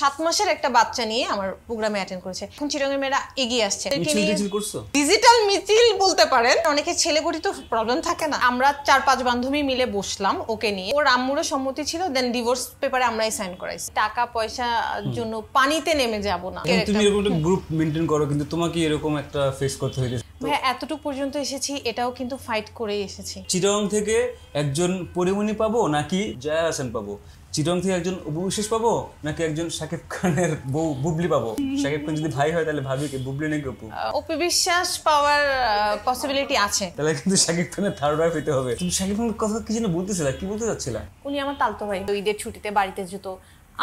7 মাসের একটা বাচ্চা নিয়ে আমার প্রোগ্রামে অ্যাটেন্ড করেছে। এখন চিটাগাং মেয়েরা এগিয়ে আসছে। ডিজিটাল মিছিল বলতে পারেন। অনেকে ছেলে গঠিত প্রবলেম থাকে না, আমরা 4-5 বান্ধবী মিলে বসলাম ওকে নিয়ে। ওর আম্মুরও সম্মতি ছিল, দেন ডিভোর্স পেপারে আমরাই সাইন করাইছি। টাকা পয়সার জন্য পানিতে নেমে যাব না। তুমি এরকম একটা গ্রুপ মেইনটেইন করো, কিন্তু তোমাকে এরকম একটা ফেস করতে হয়েছে। হ্যাঁ, এতটুকু পর্যন্ত এসেছি, এটাও কিন্তু ফাইট করেই এসেছি। চিটাগাং থেকে একজন পরিমণি পাবো নাকি জয়া হাসান পাবো? চিটাগাং থেকে একজন অপবিশ্বাস পাবো নাকি একজন শাকিব খানের বউ বুবলি পাবো? শাকিব খান যদি ভাই হয় তাহলে ভাবি কে, বুবলি নাকি অপু? অপবিশ্বাস পাওয়ার পসিবিলিটি আছে। তাহলে কিন্তু শাকিব খানের থার্ড ওয়াইফ হতে হবে। তুমি শাকিব খানের কথা কি যেন বলতেছিলা, কি বলতে যাচ্ছিলা? উনি আমার তালতো ভাই। ঈদের ছুটিতে বাড়িতে যেত,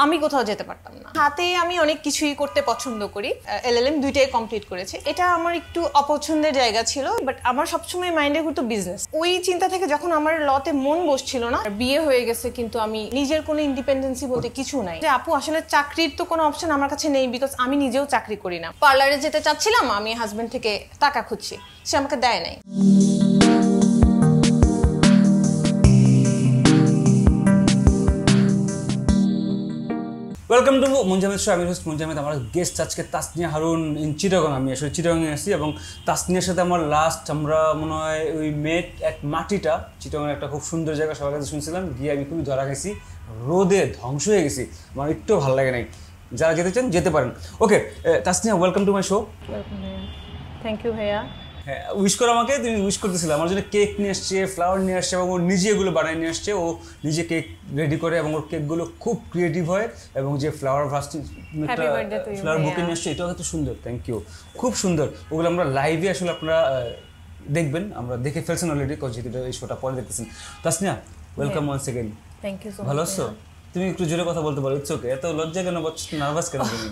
আমি কোথাও যেতে পারতাম না। হাতে আমি অনেক কিছুই করতে পছন্দ করি। LLM দুইটাই কমপ্লিট করেছে। এটা আমার একটু অপছন্দের জায়গা ছিল, বাট আমার সবসময় মাইন্ডে ঘুরতো বিজনেস। ওই চিন্তা থেকে যখন আমার লতে মন বসছিল না, বিয়ে হয়ে গেছে কিন্তু আমি নিজের কোনো ইন্ডিপেন্ডেন্সি বলতে কিছু নাই। যে আপু আসলে চাকরির তো কোনো অপশন আমার কাছে নেই, বিকজ আমি নিজেও চাকরি করি না। পার্লারে যেতে চাচ্ছিলাম, আমি হাজবেন্ড থেকে টাকা খুঁজছি, সে আমাকে দেয় নাই। Welcome to Munjamed show. আমি হোস্ট মুনজামেদ। আমার গেস্ট আজকে তাসনিয়া হারুন ইন চিটাগাং। আমি আসলে চিটাগাংয়ে আসছি এবং তাসনিয়ার সাথে আমার লাস্ট আমরা মনে হয় ওই মাটিটা চিটাগাংয়ের একটা খুব সুন্দর জায়গা, সবার কাছে শুনছিলাম, গিয়ে আমি খুবই ধরা গেছি, রোদে ধ্বংস হয়ে গেছি, আমার একটু ভালো লাগে নাই। যারা যেতে চান যেতে পারেন। Okay Tasnia, welcome to my show. Thank you ভাইয়া। হ্যাঁ, উইশ করো আমাকে। তুমি উইশ করতেছিলে, আমার জন্য কেক নিয়ে আসছে, ফ্লাওয়ার নিয়ে আসছে এবং ও নিজে এগুলো বানিয়ে নিয়ে আসছে। ও নিজে কেক রেডি করে এবং ওর কেকগুলো খুব ক্রিয়েটিভ হয় এবং যে ফ্লাওয়ার বুকে নিয়ে আসছে এটাও এত সুন্দর। থ্যাংক ইউ, খুব সুন্দর। ওগুলো আমরা লাইভে আসলে আপনারা দেখবেন, আমরা দেখে ফেলছেন অলরেডি, যেহেতু এই শোটা পরে দেখতেছেন। Tasnia, welcome once again. Thank you so much. ভালো আছো? তুমি একটু জোরে কথা বলতে পারো? It's okay. এত লজ্জা কেন, নার্ভাস কেন তুমি?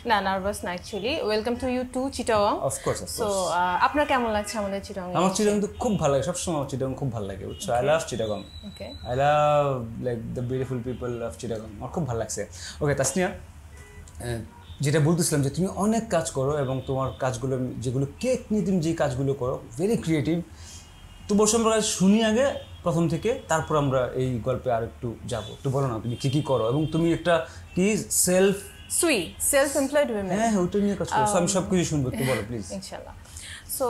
না, নার্ভাস না actually. Welcome to you to Chittagong. Of course. So আপনার কেমন লাগছে আমাদের চিটাগাং? আমার চিটাগাং তো খুব ভালো লাগে, সবসময় আমার চিটাগাং খুব ভালো লাগে। বুঝছো, I love Chittagong. Okay, I love like the beautiful people of Chittagong. আমার খুব ভালো লাগছে। ওকে তাসনিয়া, যেটা বলতেছিলাম যে তুমি অনেক কাজ করো এবং তোমার কাজগুলো, যেগুলো কেক নিয়ে তুমি যে কাজগুলো করো, ভেরি ক্রিয়েটিভ। তোমার সম্পর্কে শুনি আগে প্রথম থেকে, তারপর আমরা এই গল্পে আর একটু যাবো। একটু বলো না তুমি কি করো, এবং তুমি একটা কি সেলফ এমপ্লয়েড উইমেন। হ্যাঁ, ওইটা নিয়ে কাজ করো। আমি সব কিছু শুনবো, একটু বলো প্লিজ। ইনশাআল্লাহ। সো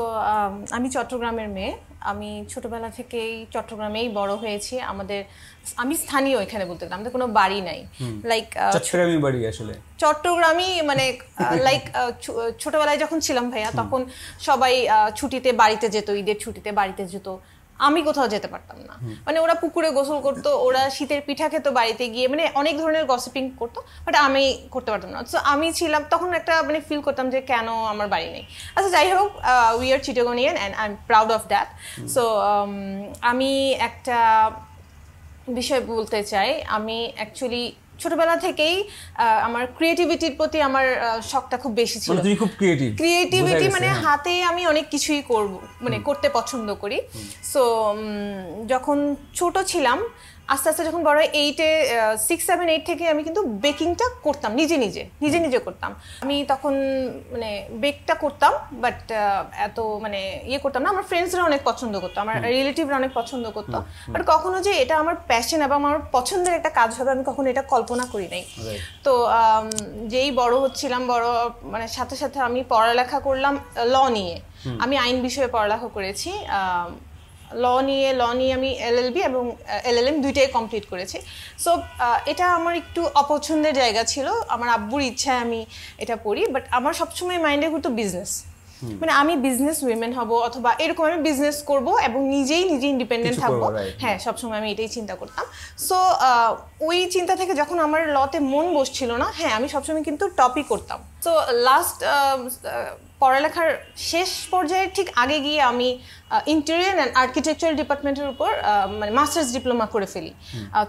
আমি চট্টগ্রামের মেয়ে। আমি ছোটবেলা থেকেই চট্টগ্রামেই বড় হয়েছি। আমি স্থানীয়, এখানে বলতে আমাদের কোনো বাড়ি নাই। লাইক চট্টগ্রামী বাড়ি আসলে চট্টগ্রামই, মানে লাইক ছোটবেলায় যখন ছিলাম ভাইয়া, তখন সবাই ছুটিতে বাড়িতে যেত, ঈদের ছুটিতে বাড়িতে যেত, আমি কোথাও যেতে পারতাম না। মানে ওরা পুকুরে গোসল করতো, ওরা শীতের পিঠা খেতো বাড়িতে গিয়ে, মানে অনেক ধরনের গসিপিং করতো, বাট আমি করতে পারতাম না। সো আমি ছিলাম তখন একটা, মানে ফিল করতাম যে কেন আমার বাড়ি নেই। আচ্ছা, যাই হোক, we are Chittagonian and I am proud of that. So আমি একটা বিষয় বলতে চাই। আমি অ্যাকচুয়ালি ছোটবেলা থেকেই আমার ক্রিয়েটিভিটির প্রতি আমার শখটা খুব বেশি ছিল। তুমি খুব ক্রিয়েটিভিটি, মানে হাতে আমি অনেক কিছুই করব, মানে করতে পছন্দ করি। সো যখন ছোট ছিলাম, আস্তে আস্তে যখন বড় 6, 7, 8 থেকে আমি কিন্তু বেকিংটা করতাম, নিজে করতাম। আমি তখন মানে বেকটা করতাম, বাট এত মানে করতাম না। আমার ফ্রেন্ডসরা অনেক পছন্দ করতো, আমার রিলেটিভরা অনেক পছন্দ করতো, বাট কখনো যে এটা আমার প্যাশন এবং আমার পছন্দের একটা কাজ হবে আমি কখনো এটা কল্পনা করি নাই। তো যেই বড় হচ্ছিলাম, মানে সাথে সাথে আমি পড়ালেখা করলাম ল নিয়ে। আমি আইন বিষয়ে পড়ালেখা করেছি। ল নিয়ে আমি LLB এবং LLM দুইটাই কমপ্লিট করেছি। সো এটা আমার একটু অপছন্দের জায়গা ছিল। আমার আব্বুর ইচ্ছায় আমি এটা পড়ি, বাট আমার সবসময় মাইন্ডে ঘুরতো বিজনেস। মানে আমি বিজনেস উইমেন হব, অথবা এরকম আমি বিজনেস করব এবং নিজে ইন্ডিপেন্ডেন্ট থাকবো। হ্যাঁ, সবসময় আমি এটাই চিন্তা করতাম। সো ওই চিন্তা থেকে যখন আমার লতে মন বসছিল না, হ্যাঁ, আমি সবসময় কিন্তু টপই করতাম। সো লাস্ট পড়ালেখার শেষ পর্যায়ে ঠিক আগে গিয়ে আমি ইন্টেরিয়র অ্যান্ড আর্কিটেকচারাল ডিপার্টমেন্টের উপর মানে মাস্টার্স ডিপ্লোমা করে ফেলি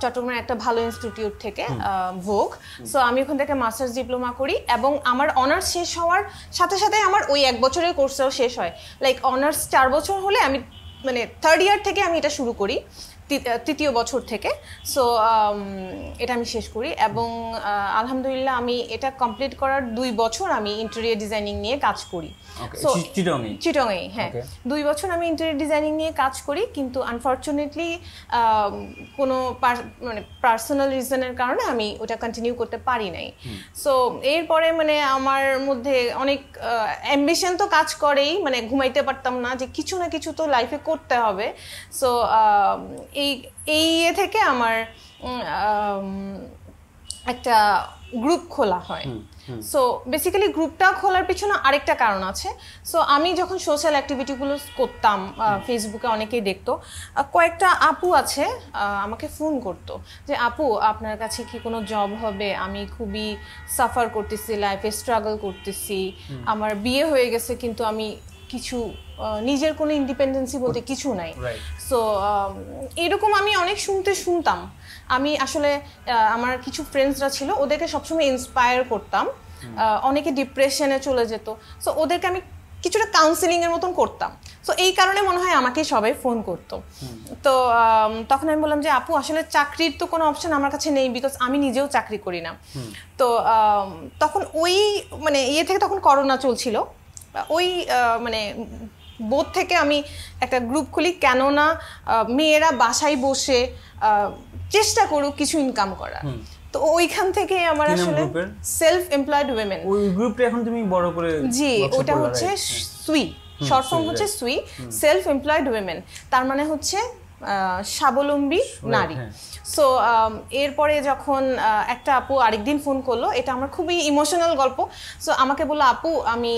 চট্টগ্রামের একটা ভালো ইনস্টিটিউট থেকে, ভোগ। সো আমি ওখান থেকে মাস্টার্স ডিপ্লোমা করি এবং আমার অনার্স শেষ হওয়ার সাথে সাথে আমার ওই 1 বছরের কোর্সটাও শেষ হয়। লাইক অনার্স 4 বছর হলে আমি মানে 3rd ইয়ার থেকে আমি এটা শুরু করি। তৃতীয় বছর থেকে। সো এটা আমি শেষ করি এবং আলহামদুলিল্লাহ আমি এটা কমপ্লিট করার 2 বছর আমি ইন্টেরিয়র ডিজাইনিং নিয়ে কাজ করি। চিটংয়ে, হ্যাঁ, 2 বছর আমি ইন্টেরিয়র ডিজাইনিং নিয়ে কাজ করি, কিন্তু আনফর্চুনেটলি কোনো মানে পার্সোনাল রিজনের কারণে আমি ওটা কন্টিনিউ করতে পারি নাই। সো এরপরে মানে আমার মধ্যে অনেক অ্যাম্বিশন তো কাজ করেই, মানে ঘুমাইতে পারতাম না যে কিছু না কিছু তো লাইফে করতে হবে। সো এই থেকে আমার একটা গ্রুপ খোলা হয়। সো বেসিক্যালি গ্রুপটা খোলার পিছনে আরেকটা কারণ আছে। সো আমি যখন সোশ্যাল অ্যাক্টিভিটিগুলো করতাম, ফেসবুকে অনেকেই দেখতো, কয়েকটা আপু আছে আমাকে ফোন করতো যে আপু আপনার কাছে কি কোনো জব হবে, আমি খুবই সাফার করতেছি, লাইফে স্ট্রাগল করতেছি, আমার বিয়ে হয়ে গেছে কিন্তু আমি কিছু নিজের কোনো ইন্ডিপেন্ডেন্সি বলতে কিছু নাই। সো এরকম আমি অনেক শুনতাম। আমি আসলে আমার কিছু ফ্রেন্ডসরা ছিল, ওদেরকে সবসময় ইন্সপায়ার করতাম। অনেকে ডিপ্রেশনে চলে যেত, সো ওদেরকে আমি কিছুটা কাউন্সিলিং এর মতন করতাম। সো এই কারণে মনে হয় আমাকে সবাই ফোন করতো। তো তখন আমি বললাম যে আপু আসলে চাকরির তো কোনো অপশন আমার কাছে নেই, বিকজ আমি নিজেও চাকরি করি না। তো তখন ওই মানে থেকে তখন করোনা চলছিল, ওই মানে বোধ থেকে আমি একটা গ্রুপ খুলি, কেননা মেয়েরা বাসায় বসে চেষ্টা করুক কিছু ইনকাম করার। তো ওইখান থেকে আমার আসলে সেলফ এমপ্লয়েড উইমেন, ওই গ্রুপটা এখন তুমি বড় করে, জি ওটা হচ্ছে সুই, শর্ট ফর্ম হচ্ছে সুই, সেলফ এমপ্লয়েড উইমেন, তার মানে হচ্ছে স্বাবলম্বী নারী। সো এরপরে যখন একটা আপু আরেকদিন ফোন করলো, এটা আমার খুবই ইমোশনাল গল্প। সো আমাকে বললো আপু আমি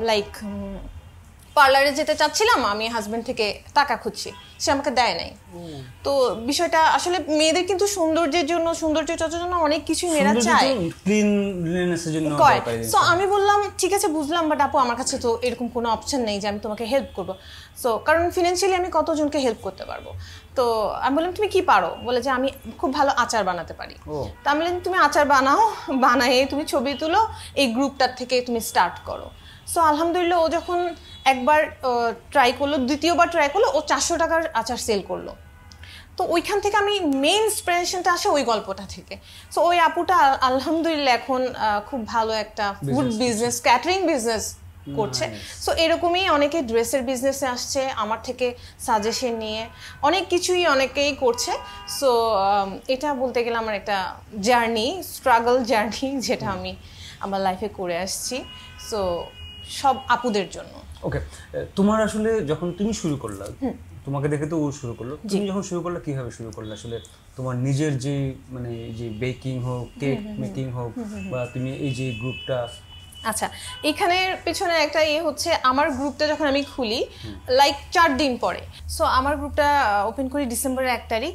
লাইক পার্লারে যেতে চাচ্ছিলাম, আমি হাজবেন্ড থেকে টাকা খুঁজছি, সে আমাকে দেয় নাই। তো বিষয়টা আসলে মেয়েদের কিন্তু সৌন্দর্যের জন্য, সৌন্দর্য চর্চার জন্য অনেক কিছু মেয়েরা চায়, ক্লিননেসের জন্য। সো আমি বললাম ঠিক আছে বুঝলাম, বাট আপু আমার কাছে তো এরকম কোনো অপশন নেই যে আমি তোমাকে হেল্প করবো। সো কারণ ফিনান্সিয়ালি আমি কতজনকে হেল্প করতে পারবো। তো আমি বললাম তুমি কি পারো, বলে যে আমি খুব ভালো আচার বানাতে পারি। তো আমি বললাম তুমি আচার বানায় তুমি ছবি তুলো, এই গ্রুপটার থেকে তুমি স্টার্ট করো। সো আলহামদুলিল্লাহ ও যখন একবার ট্রাই করলো, দ্বিতীয়বার ট্রাই করলো, ও 400 টাকার আচার সেল করলো। তো ওইখান থেকে আমি মেইন ইন্সপিরেশনটা আসে ওই গল্পটা থেকে। সো ওই আপুটা আলহামদুলিল্লাহ এখন খুব ভালো একটা ফুড বিজনেস, ক্যাটারিং বিজনেস করছে। সো এরকমই অনেকে ড্রেসের বিজনেসে আসছে আমার থেকে সাজেশন নিয়ে, অনেক কিছুই অনেকেই করছে। সো এটা বলতে গেলে আমার একটা জার্নি, স্ট্রাগল জার্নি, যেটা আমি আমার লাইফে করে আসছি। সো সব আপুদের জন্য। ওকে, তোমার আসলে যখন তুমি শুরু করলা, তোমাকে দেখে তো ও শুরু করলো, তুমি যখন শুরু করলে কিভাবে শুরু করলে? আসলে তোমার নিজের যে মানে যে বেকিং হোক, কেক মেকিং হোক, বা তুমি এই যে গ্রুপটা, আচ্ছা এখানের পেছনে একটা হচ্ছে আমার গ্রুপটা যখন আমি খুলি লাইক 4 দিন পরে। সো আমার গ্রুপটা ওপেন করি ডিসেম্বরের 1 তারিখ।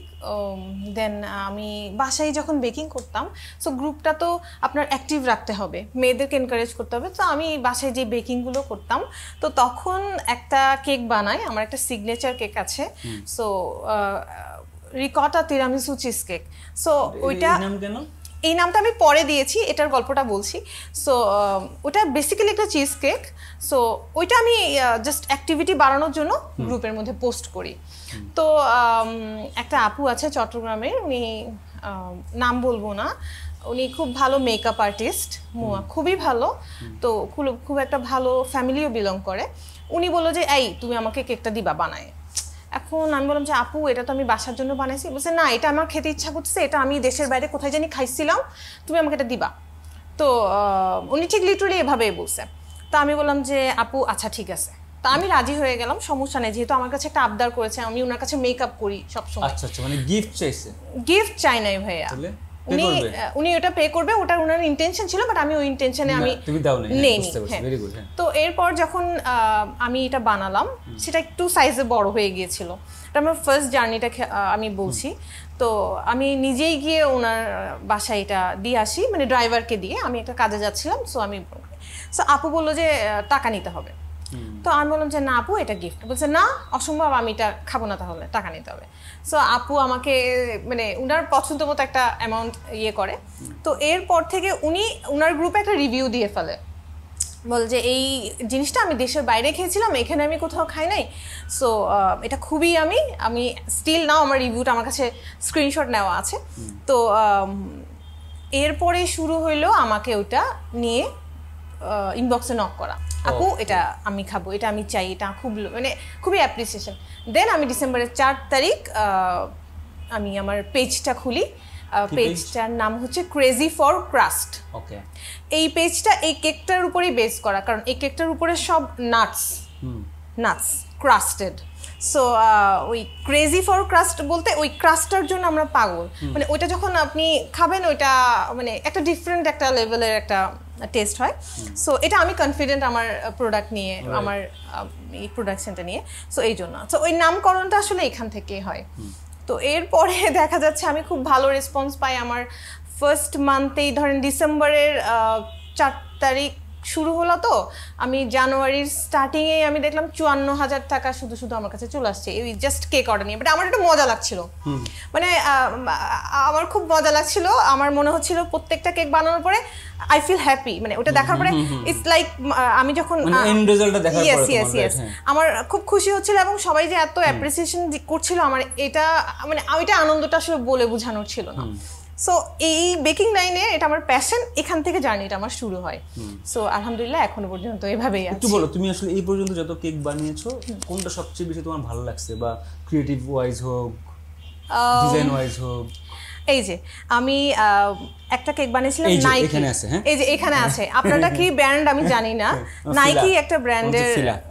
দেন আমি বাসায় যখন বেকিং করতাম, সো গ্রুপটা তো আপনার অ্যাক্টিভ রাখতে হবে, মেয়েদেরকে এনকারেজ করতে হবে। তো আমি বাসায় যে বেকিংগুলো করতাম, তো তখন একটা কেক বানাই, আমার একটা সিগনেচার কেক আছে। So ricotta tiramisu cheese cake. So ওইটা এই নামটা আমি পরে দিয়েছি, এটার গল্পটা বলছি। সো ওটা বেসিক্যালি একটা চিজ কেক। সো ওইটা আমি জাস্ট অ্যাক্টিভিটি বাড়ানোর জন্য গ্রুপের মধ্যে পোস্ট করি। তো একটা আপু আছে চট্টগ্রামের, উনি নাম বলবো না, উনি খুব ভালো মেকআপ আর্টিস্ট, খুবই ভালো। তো খুব একটা ভালো ফ্যামিলিও বিলং করে। উনি বললো যে এই তুমি আমাকে কেকটা দিবা বানায়। এখন আমি বললাম যে আপু এটা তো আমি বাসার জন্য বানাইছি। বলছে না এটা আমার খেতে ইচ্ছা করছে, এটা আমি দেশের বাইরে কোথায় জানি খাইছিলাম, তুমি আমাকে এটা দিবা। তো উনি ঠিক লিটারালি এভাবেই বলছে। তো আমি বললাম যে আপু আচ্ছা ঠিক আছে। তা আমি রাজি হয়ে গেলাম, সমস্যা নেই, যেহেতু আমার কাছে একটা আবদার করেছে, আমি ওনার কাছে মেকআপ করি সবসময়। আচ্ছা আচ্ছা, মানে গিফট চাইছে? গিফট চাই নাই ভাইয়া, উনি ওটা পে করবে, ওটা ওনার ইন্টেনশন ছিল, বাট আমি ওই ইন্টেনশনে আমি নেইনি। তো এরপর যখন আমি এটা বানালাম, সেটা একটু সাইজে বড় হয়ে গিয়েছিল। এটা আমার ফার্স্ট জার্নিটা আমি বলছি। তো আমি নিজেই গিয়ে ওনার বাসায় এটা দিয়ে আসি, মানে ড্রাইভারকে দিয়ে, আমি একটা কাজে যাচ্ছিলাম। সো আপু বললো যে টাকা নিতে হবে। তো আমি বললাম যে না আপু এটা গিফট। বলছে না অসম্ভব, আমি এটা খাবো না, তাহলে টাকা নিতে হবে। সো আপু আমাকে মানে উনার পছন্দ মতো একটা অ্যামাউন্ট করে। তো এরপর থেকে উনি উনার গ্রুপে একটা রিভিউ দিয়ে ফেলে বল যে এই জিনিসটা আমি দেশের বাইরে খেয়েছিলাম, এখানে আমি কোথাও খাই নাই, সো এটা খুবই আমি স্টিল নাও আমার রিভিউটা আমার কাছে স্ক্রিনশট নেওয়া আছে। তো এরপরে শুরু হইলো আমাকে ওইটা নিয়ে ইনবক্সে নক করা, আপু এটা আমি খাবো, এটা আমি চাই, এটা খুব মানে খুবই অ্যাপ্রিসিয়েশন। দেন আমি ডিসেম্বরের 4 তারিখ আমি আমার পেজটা খুলি, পেজটার নাম হচ্ছে ক্রেজি ফর ক্রাস্ট। ওকে, এই পেজটা এই কেকটার উপরেই বেস করা, কারণ এই কেকটার উপরে সব নাটস ক্রাস্টেড। সো ওই ক্রেজি ফর ক্রাস্ট বলতে ওই ক্রাস্টটার জন্য আমরা পাগল, মানে ওইটা যখন আপনি খাবেন ওইটা মানে একটা ডিফারেন্ট একটা লেভেলের একটা টেস্ট হয়। সো এটা আমি কনফিডেন্ট আমার প্রোডাক্ট নিয়ে, আমার এই প্রোডাকশনটা নিয়ে, সো এই জন্য। সো ওই নামকরণটা আসলে এখান থেকে হয়। তো এরপরে দেখা যাচ্ছে আমি খুব ভালো রেসপন্স পাই। আমার ফার্স্ট মান্থেই ধরেন ডিসেম্বরের 4 তারিখ শুরু হলো, তো আমি জানুয়ারির স্টার্টিংয়ে আমি দেখলাম 54,000 টাকা শুধু শুধু আমার কাছে চলে আসছে এই জাস্ট কেক অর্ডার নিয়ে। বাট আমার একটু মজা লাগছিল, মানে আমার খুব মজা লাগছিল। আমার মনে হচ্ছিল প্রত্যেকটা কেক বানানোর পরে আই ফিল হ্যাপি, মানে ওটা দেখার পরে ইটস লাইক আমি যখন আমার খুব খুশি হচ্ছিল এবং সবাই যে এত অ্যাপ্রিসিয়েশন করছিল আমার, এটা মানে ওইটা আনন্দটা আসলে বলে বোঝানোর ছিল না। সো এই বেকিং লাইনে এটা আমার প্যাশন, এখান থেকে জার্নিটা আমার শুরু হয়। সো আলহামদুলিল্লাহ এখনো পর্যন্ত এভাবেই আছে। একটু বলো তুমি আসলে এই পর্যন্ত যত কেক বানিয়েছো কোনটা সবচেয়ে বেশি তোমার ভালো লাগছে, বা ক্রিয়েটিভ ওয়াইজ হোক, ডিজাইন ওয়াইজ হোক? এই যে আমি একটা কেক বানিয়েছিলাম নাইকি, এই যে এখানে আছে, আপনারা কি ব্র্যান্ড আমি জানি না, নাইকি একটা ব্র্যান্ডের,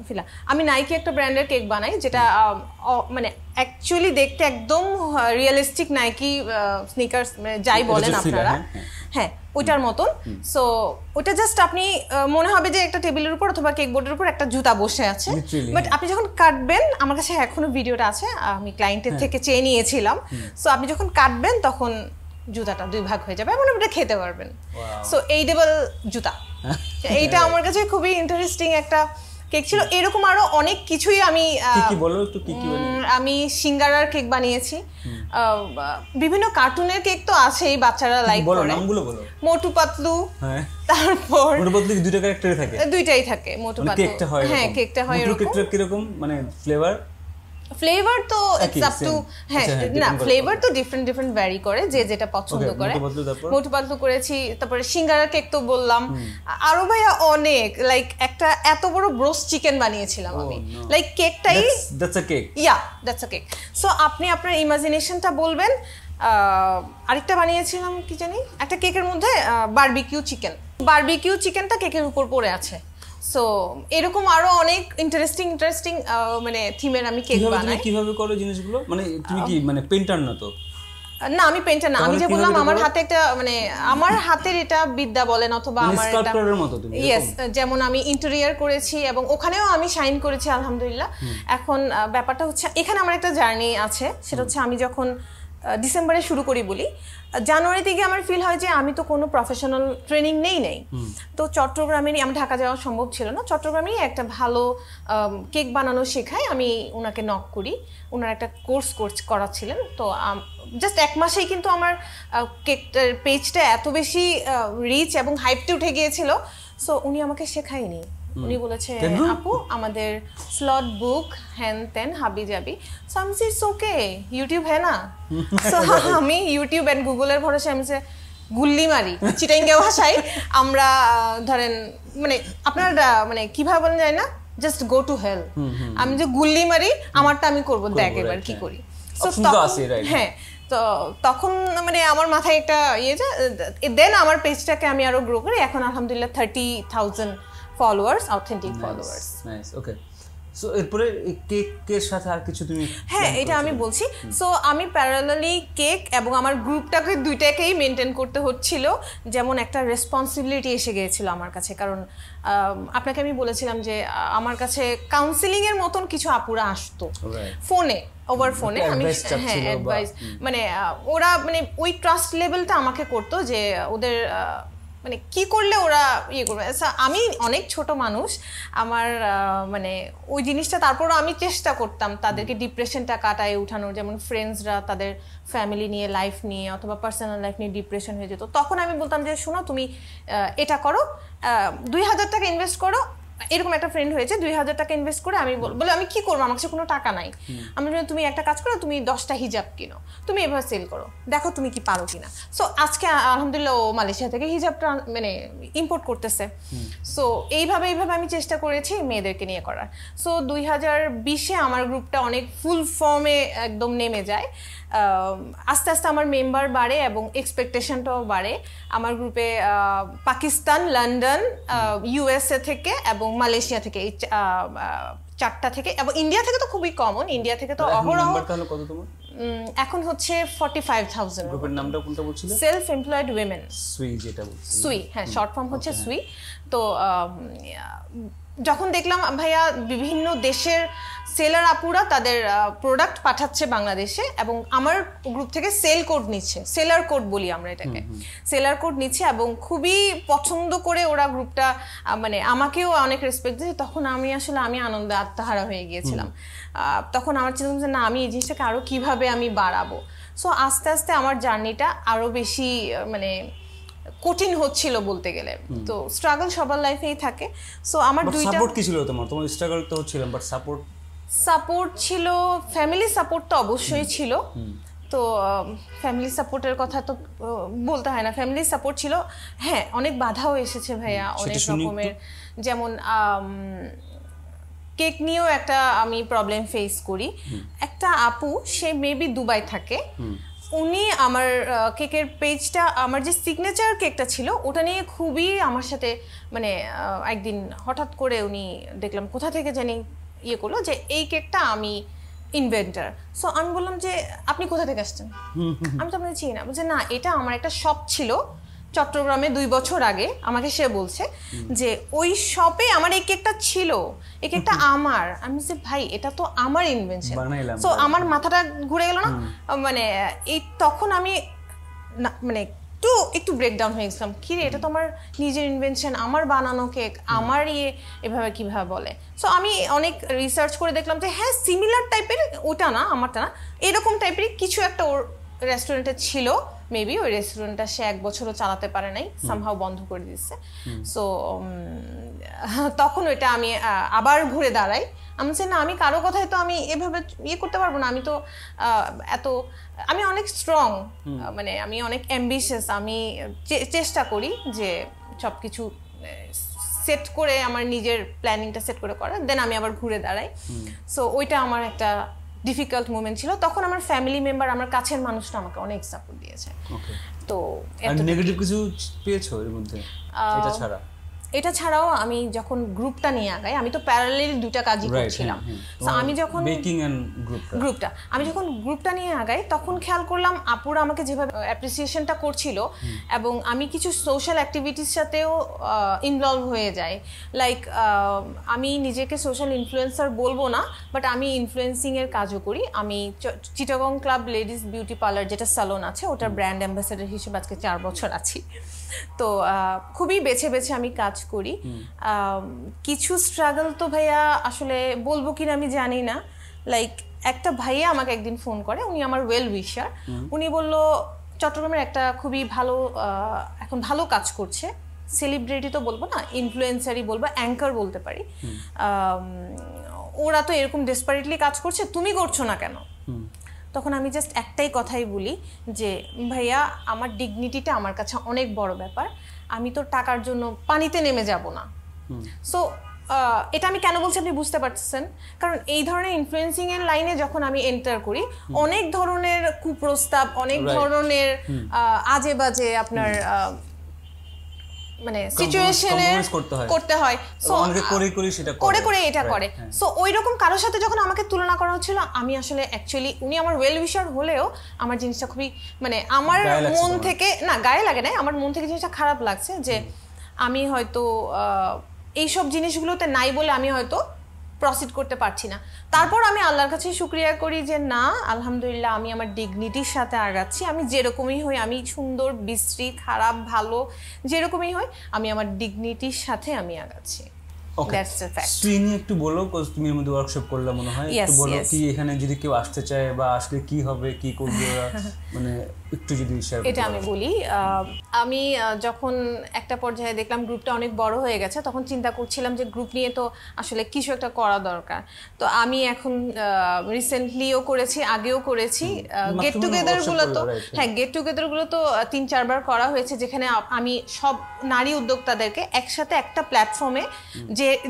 ফিলা, আমি নাইকি একটা ব্র্যান্ডের কেক বানাই যেটা মানে অ্যাকচুয়ালি দেখতে একদম রিয়েলিস্টিক নাইকি স্নিকার্স যাই বলেন আপনারা, হ্যাঁ ওইটার মতন। সো ওটা জাস্ট আপনি মনে হবে যে একটা টেবিলের উপর অথবা কেক বোর্ডের উপর একটা জুতা বসে আছে, বাট আপনি যখন কাটবেন, আমার কাছে এখনো ভিডিওটা আছে, আমি ক্লায়েন্টের থেকে চেয়ে নিয়েছিলাম। সো আপনি যখন কাটবেন তখন জুতাটা 2 ভাগ হয়ে যাবে এবং আপনি খেতে পারবেন। সো এইডেবল জুতা, এইটা আমার কাছে খুবই ইন্টারেস্টিং একটা কেক ছিল। এরকম আরো অনেক কিছুই আমি আমি সিঙ্গারার কেক বানিয়েছি, বিভিন্ন কার্টুনের কেক তো আছেই, বাচ্চারা লাইক করে, মোটু পাতলু, তারপর মোটু পাতলু দুইটা ক্যারেক্টারই থাকে, দুইটাই থাকে মোটু পাতলু, হ্যাঁ কেকটা হয় এরকম। কিরকম মানে ফ্লেভার তো ইটস আপ টু, হ্যাঁ না ফ্লেভার তো ডিফারেন্ট ভ্যারি করে, যে যেটা পছন্দ করে। মোটু পাতলু করেছি, তারপরে সিঙ্গারা কেক তো বললাম, আরো ভাইয়া অনেক, লাইক একটা এত বড় ব্রোস্ট চিকেন বানিয়েছিলাম আমি, লাইক কেকটাই দ্যাটস আ কেক। সো আপনি আপনার ইমাজিনেশনটা বলবেন। আরেকটা বানিয়েছিলাম কি জানি, একটা কেকের মধ্যে বারবিকিউ চিকেনটা কেকের উপর পড়ে আছে। সো এরকম আরো অনেক ইন্টারেস্টিং মানে থিমের আমি কেক বানাই। কিভাবে করো জিনিসগুলো, মানে তুমি কি মানে পেইন্টার না তো? না আমি পেইন্টার না, আমি যে বললাম আমার হাতে একটা মানে আমার হাতের এটা বিদ্যা বলেন অথবা আমার এটা স্কাল্পচারের মতো তুমি। ইয়েস, যেমন আমি ইন্টেরিয়র করেছি এবং ওখানেও আমি শাইন করেছি আলহামদুলিল্লাহ। এখন ব্যাপারটা হচ্ছে এখানে আমার একটা জার্নি আছে, সেটা হচ্ছে আমি যখন ডিসেম্বরে শুরু করি বলি, জানুয়ারি থেকে আমার ফিল হয় যে আমি তো কোনো প্রফেশনাল ট্রেনিং নেই। তো চট্টগ্রামেরই, আমি ঢাকা যাওয়া সম্ভব ছিল না, চট্টগ্রামেরই একটা ভালো কেক বানানো শেখায়, আমি ওনাকে নক করি, ওনার একটা কোর্স করাচ্ছিলেন। তো জাস্ট 1 মাসেই কিন্তু আমার কেকটার পেজটা এত বেশি রিচ এবং হাইপতে উঠে গিয়েছিল। সো উনি আমাকে শেখায়নি, উনি বলেছে আপু আমাদের স্লট বুক হ্যান তেন হাবি যাবি। সো আমি ইটস ওকে, ইউটিউব হ্যাঁ না। সো আমি ইউটিউব এন্ড গুগলের ভরসা আমি যে গুল্লি মারি, চিটাঙ্গা ভাষায় আমরা ধরেন মানে আপনার মানে কিভাবে বলেন যায় না, জাস্ট গো টু হেল, আমি যে গুল্লি মারি আমারটা আমি করবো, দেখ এবার কি করি। হ্যাঁ, তো তখন মানে আমার মাথায় একটা দেন আমার পেজটাকে আমি আরো গ্রো করি, এখন আলহামদুলিল্লাহ 30,000 ফলোয়ার্স, অথেন্টিক ফলোয়ার্স। নাইস, ওকে। সো এরপরে কেকের সাথে আর কিছু তুমি? হ্যাঁ, এটা আমি বলছি। সো আমি প্যারালালি কেক এবং আমার গ্রুপটাকে দুইটাকেই মেনটেন করতে হচ্ছিল, যেমন একটা রেসপন্সিবিলিটি এসে গিয়েছিল আমার কাছে, কারণ আপনাকে আমি বলেছিলাম যে আমার কাছে কাউন্সিলিং এর মতন কিছু আপুরা আসতো ফোনে, ওভার ফোনে, আমি হ্যাঁ অ্যাডভাইস মানে ওরা মানে ওই ট্রাস্ট লেভেলটা আমাকে করতো যে ওদের মানে কি করলে ওরা ইয়ে করবে। আমি অনেক ছোট মানুষ, আমার মানে ওই জিনিসটা, তারপরও আমি চেষ্টা করতাম তাদেরকে ডিপ্রেশনটা কাটায় উঠানোর। যেমন ফ্রেন্ডসরা তাদের ফ্যামিলি নিয়ে, লাইফ নিয়ে অথবা পার্সোনাল লাইফ নিয়ে ডিপ্রেশন হয়ে যেত, তখন আমি বলতাম যে শোনো তুমি এটা করো, 2000 টাকা ইনভেস্ট করো। এরকম একটা ফ্রেন্ড হয়েছে, 2000 টাকা ইনভেস্ট করে আমি বলে আমি কি করবো, আমার কাছে কোনো টাকা নাই। আমি বলি তুমি একটা কাজ করো, তুমি 10টা হিজাব কিনো, তুমি এভাবে সেল করো, দেখো তুমি কি পারো কিনা। সো আজকে আলহামদুলিল্লাহ ও মালয়েশিয়া থেকে হিজাবটা মানে ইম্পোর্ট করতেছে। সো এইভাবে আমি চেষ্টা করেছি মেয়েদেরকে নিয়ে করার। সো 2020-এ আমার গ্রুপটা অনেক ফুল ফর্মে একদম নেমে যায়। আস্তে আস্তে আমার মেম্বার বাড়ে এবং এক্সপেকটেশনটাও বাড়ে। আমার গ্রুপে পাকিস্তান, লন্ডন, ইউএসএ থেকে এবং মালয়েশিয়া থেকে, এই 4টা থেকে, এবং ইন্ডিয়া থেকে তো খুবই কমন, ইন্ডিয়া থেকে তো অহরহ। এখন হচ্ছে 45,000। গ্রুপের নামটা কোনটা বলছিলে? সেলফ এমপ্লয়েড উইমেন, সুই, যেটা বলছি সুই, হ্যাঁ শর্ট ফর্ম হচ্ছে সুই। তো যখন দেখলাম ভাইয়া বিভিন্ন দেশের সেলার আপুরা তাদের প্রোডাক্ট পাঠাচ্ছে বাংলাদেশে এবং আমার গ্রুপ থেকে সেল কোড নিচ্ছে, সেলার কোড বলি আমরা এটাকে, সেলার কোড নিচ্ছে এবং খুবই পছন্দ করে ওরা গ্রুপটা, মানে আমাকেও অনেক রেসপেক্ট দিচ্ছে। তখন আমি আনন্দে আত্মহারা হয়ে গিয়েছিলাম। তখন আমার চিন্তা হচ্ছে না, আমি এই জিনিসটাকে আরো কিভাবে আমি বাড়াবো। সো আস্তে আস্তে আমার জার্নিটা আরো বেশি মানে কঠিন হচ্ছিল বলতে গেলে। তো স্ট্রাগল সবার লাইফেই থাকে। সো আমার দুইটা সাপোর্ট কি ছিল তোমার স্ট্রাগল তো হচ্ছিল, বাট সাপোর্ট ছিল, ফ্যামিলি সাপোর্ট তো অবশ্যই ছিল। তো ফ্যামিলি সাপোর্টের কথা তো বলতে হয় না, ফ্যামিলি সাপোর্ট ছিল। হ্যাঁ, অনেক বাধাও এসেছে ভাইয়া, অনেক রকমের। যেমন কেক নিয়েও একটা আমি প্রবলেম ফেস করি। একটা আপু, সে মেবি দুবাই থাকে, উনি আমার কেকের পেজটা, আমার যে সিগনেচার কেকটা ছিল ওটা নিয়ে খুবই আমার সাথে মানে একদিন হঠাৎ করে উনি দেখলাম কোথা থেকে জানি ইয়ে করলো যে এই কেকটা আমি ইনভেন্টার। সো আমি বললাম যে আপনি কোথা থেকে আসছেন, আমি তো আপনাকে চিনি না। বলছে না, এটা আমার একটা শপ ছিল চট্টগ্রামে 2 বছর আগে। আমাকে সে বলছে যে ওই শপে আমার এই কেকটা ছিল, এই কেকটা আমার। আমি বলছি ভাই এটা তো আমার ইনভেনশন। সো আমার মাথাটা ঘুরে গেল না, মানে এই তখন আমি মানে একটু ব্রেকডাউন হয়ে গেছিলাম। কি রে, এটা তো আমার নিজের ইনভেনশন, আমার বানানো কেক, আমার এভাবে কিভাবে বলে। সো আমি অনেক রিসার্চ করে দেখলাম যে হ্যাঁ সিমিলার টাইপের, ওটা না আমারটা না, এরকম টাইপের কিছু একটা ওর রেস্টুরেন্টে ছিল। মেবি ওই রেস্টুরেন্টটা সে 1 বছরও চালাতে পারে নাই, সামহাও বন্ধ করে দিচ্ছে। সো তখন ওইটা আমি আবার ঘুরে দাঁড়াই। আমি বলছি না, আমি কারো কথায় তো আমি এভাবে করতে পারবো না। আমি তো আমি অনেক স্ট্রং, মানে আমি অনেক অ্যাম্বিশিয়াস। আমি চেষ্টা করি যে সবকিছু সেট করে, আমার নিজের প্ল্যানিংটা সেট করে করার, দেন আমি আবার ঘুরে দাঁড়াই। সো ওইটা আমার একটা ডিফিকাল্ট মোমেন্ট ছিল। তখন আমার ফ্যামিলি মেম্বার, আমার কাছের মানুষটা আমাকে অনেক সাপোর্ট দিয়েছে। তো নেগেটিভ কিছু পেয়েছো এর মধ্যে এটা ছাড়াও আমি যখন গ্রুপটা নিয়ে আগাই, আমি তো প্যারালালি 2টা কাজই করছিলাম। আমি যখন গ্রুপটা নিয়ে আগাই তখন খেয়াল করলাম আপুরা আমাকে যেভাবে অ্যাপ্রিসিয়েশনটা করছিল এবং আমি কিছু সোশ্যাল অ্যাক্টিভিটির সাথেও ইনভলভ হয়ে যাই। লাইক আমি নিজেকে সোশ্যাল ইনফ্লুয়েন্সার বলবো না, বাট আমি ইনফ্লুয়েন্সিং এর কাজও করি। আমি Chittagong club ladies beauty parlour, যেটা স্যালন আছে, ওটার ব্র্যান্ড অ্যাম্বাসেডর হিসেবে আজকে 4 বছর আছি। তো খুবই বেছে বেছে আমি কাজ করি। কিছু স্ট্রাগল তো ভাইয়া আসলে বলবো কিনা আমি জানি না। লাইক একটা ভাইয়া আমাকে একদিন ফোন করে, উনি আমার ওয়েল উইশার। উনি বলল চট্টগ্রামের একটা খুবই ভালো, এখন ভালো কাজ করছে, সেলিব্রিটি তো বলবো না, ইনফ্লুয়েন্সারই বলবো, অ্যাঙ্কার বলতে পারি। ওরা তো এরকম ডেসপারেটলি কাজ করছে, তুমি করছো না কেন? তখন আমি জাস্ট একটাই কথাই বলি যে ভাইয়া, আমার ডিগনিটিটা আমার কাছে অনেক বড় ব্যাপার, আমি তো টাকার জন্য পানিতে নেমে যাব না। সো এটা আমি কেন বলছি আপনি বুঝতে পারছেন, কারণ এই ধরনের ইনফ্লুয়েন্সিং এর লাইনে যখন আমি এন্টার করি, অনেক ধরনের কুপ্রস্তাব, অনেক ধরনের আজে বাজে আপনার মানে সিচুয়েশনে করতে হয়। সো করে এটা করে। সো ওই রকম কারোর সাথে যখন আমাকে তুলনা করা হচ্ছিল, আমি আসলে অ্যাকচুয়ালি, উনি আমার ওয়েল উইশার হলেও আমার জিনিসটা খুবই মানে আমার মন থেকে, না গায়ে লাগে না, আমার মন থেকে জিনিসটা খারাপ লাগছে যে আমি হয়তো এইসব জিনিসগুলোতে নাই বলে আমি হয়তো প্রসিড করতে পারছি না। তারপর আমি আল্লাহর কাছে শুকরিয়া করি যে না, আলহামদুলিল্লাহ আমি আমার ডিগনিটির সাথে আগাচ্ছি। আমি যেরকমই হই, আমি সুন্দর, বিশ্রী, খারাপ, ভালো, যেরকমই হই, আমি আমার ডিগনিটির সাথে আমি আগাচ্ছি। একটু বলো, তুমি এর মধ্যে ওয়ার্কশপ করলে মনে হয়, একটু বলো কি এখানে যদি কেউ আসতে চায় বা আসলে কি হবে, কি করবে, মানে একটু যদি শেয়ার করতে। এটা আমি বলি, আমি যখন একটা পর্যায়ে দেখলাম গ্রুপটা অনেক বড় হয়ে গেছে, তখন চিন্তা করছিলাম যে গ্রুপ নিয়ে তো আসলে কিছু একটা করা দরকার। তো আমি এখন রিসেন্টলিও করেছি, আগেও করেছি গেট টুগেদার গুলো। তো হ্যাঁ, গেট টুগেদার গুলো তো 3-4 বার করা হয়েছে, যেখানে আমি সব নারী উদ্যোক্তাদেরকে একসাথে একটা প্ল্যাটফর্মে,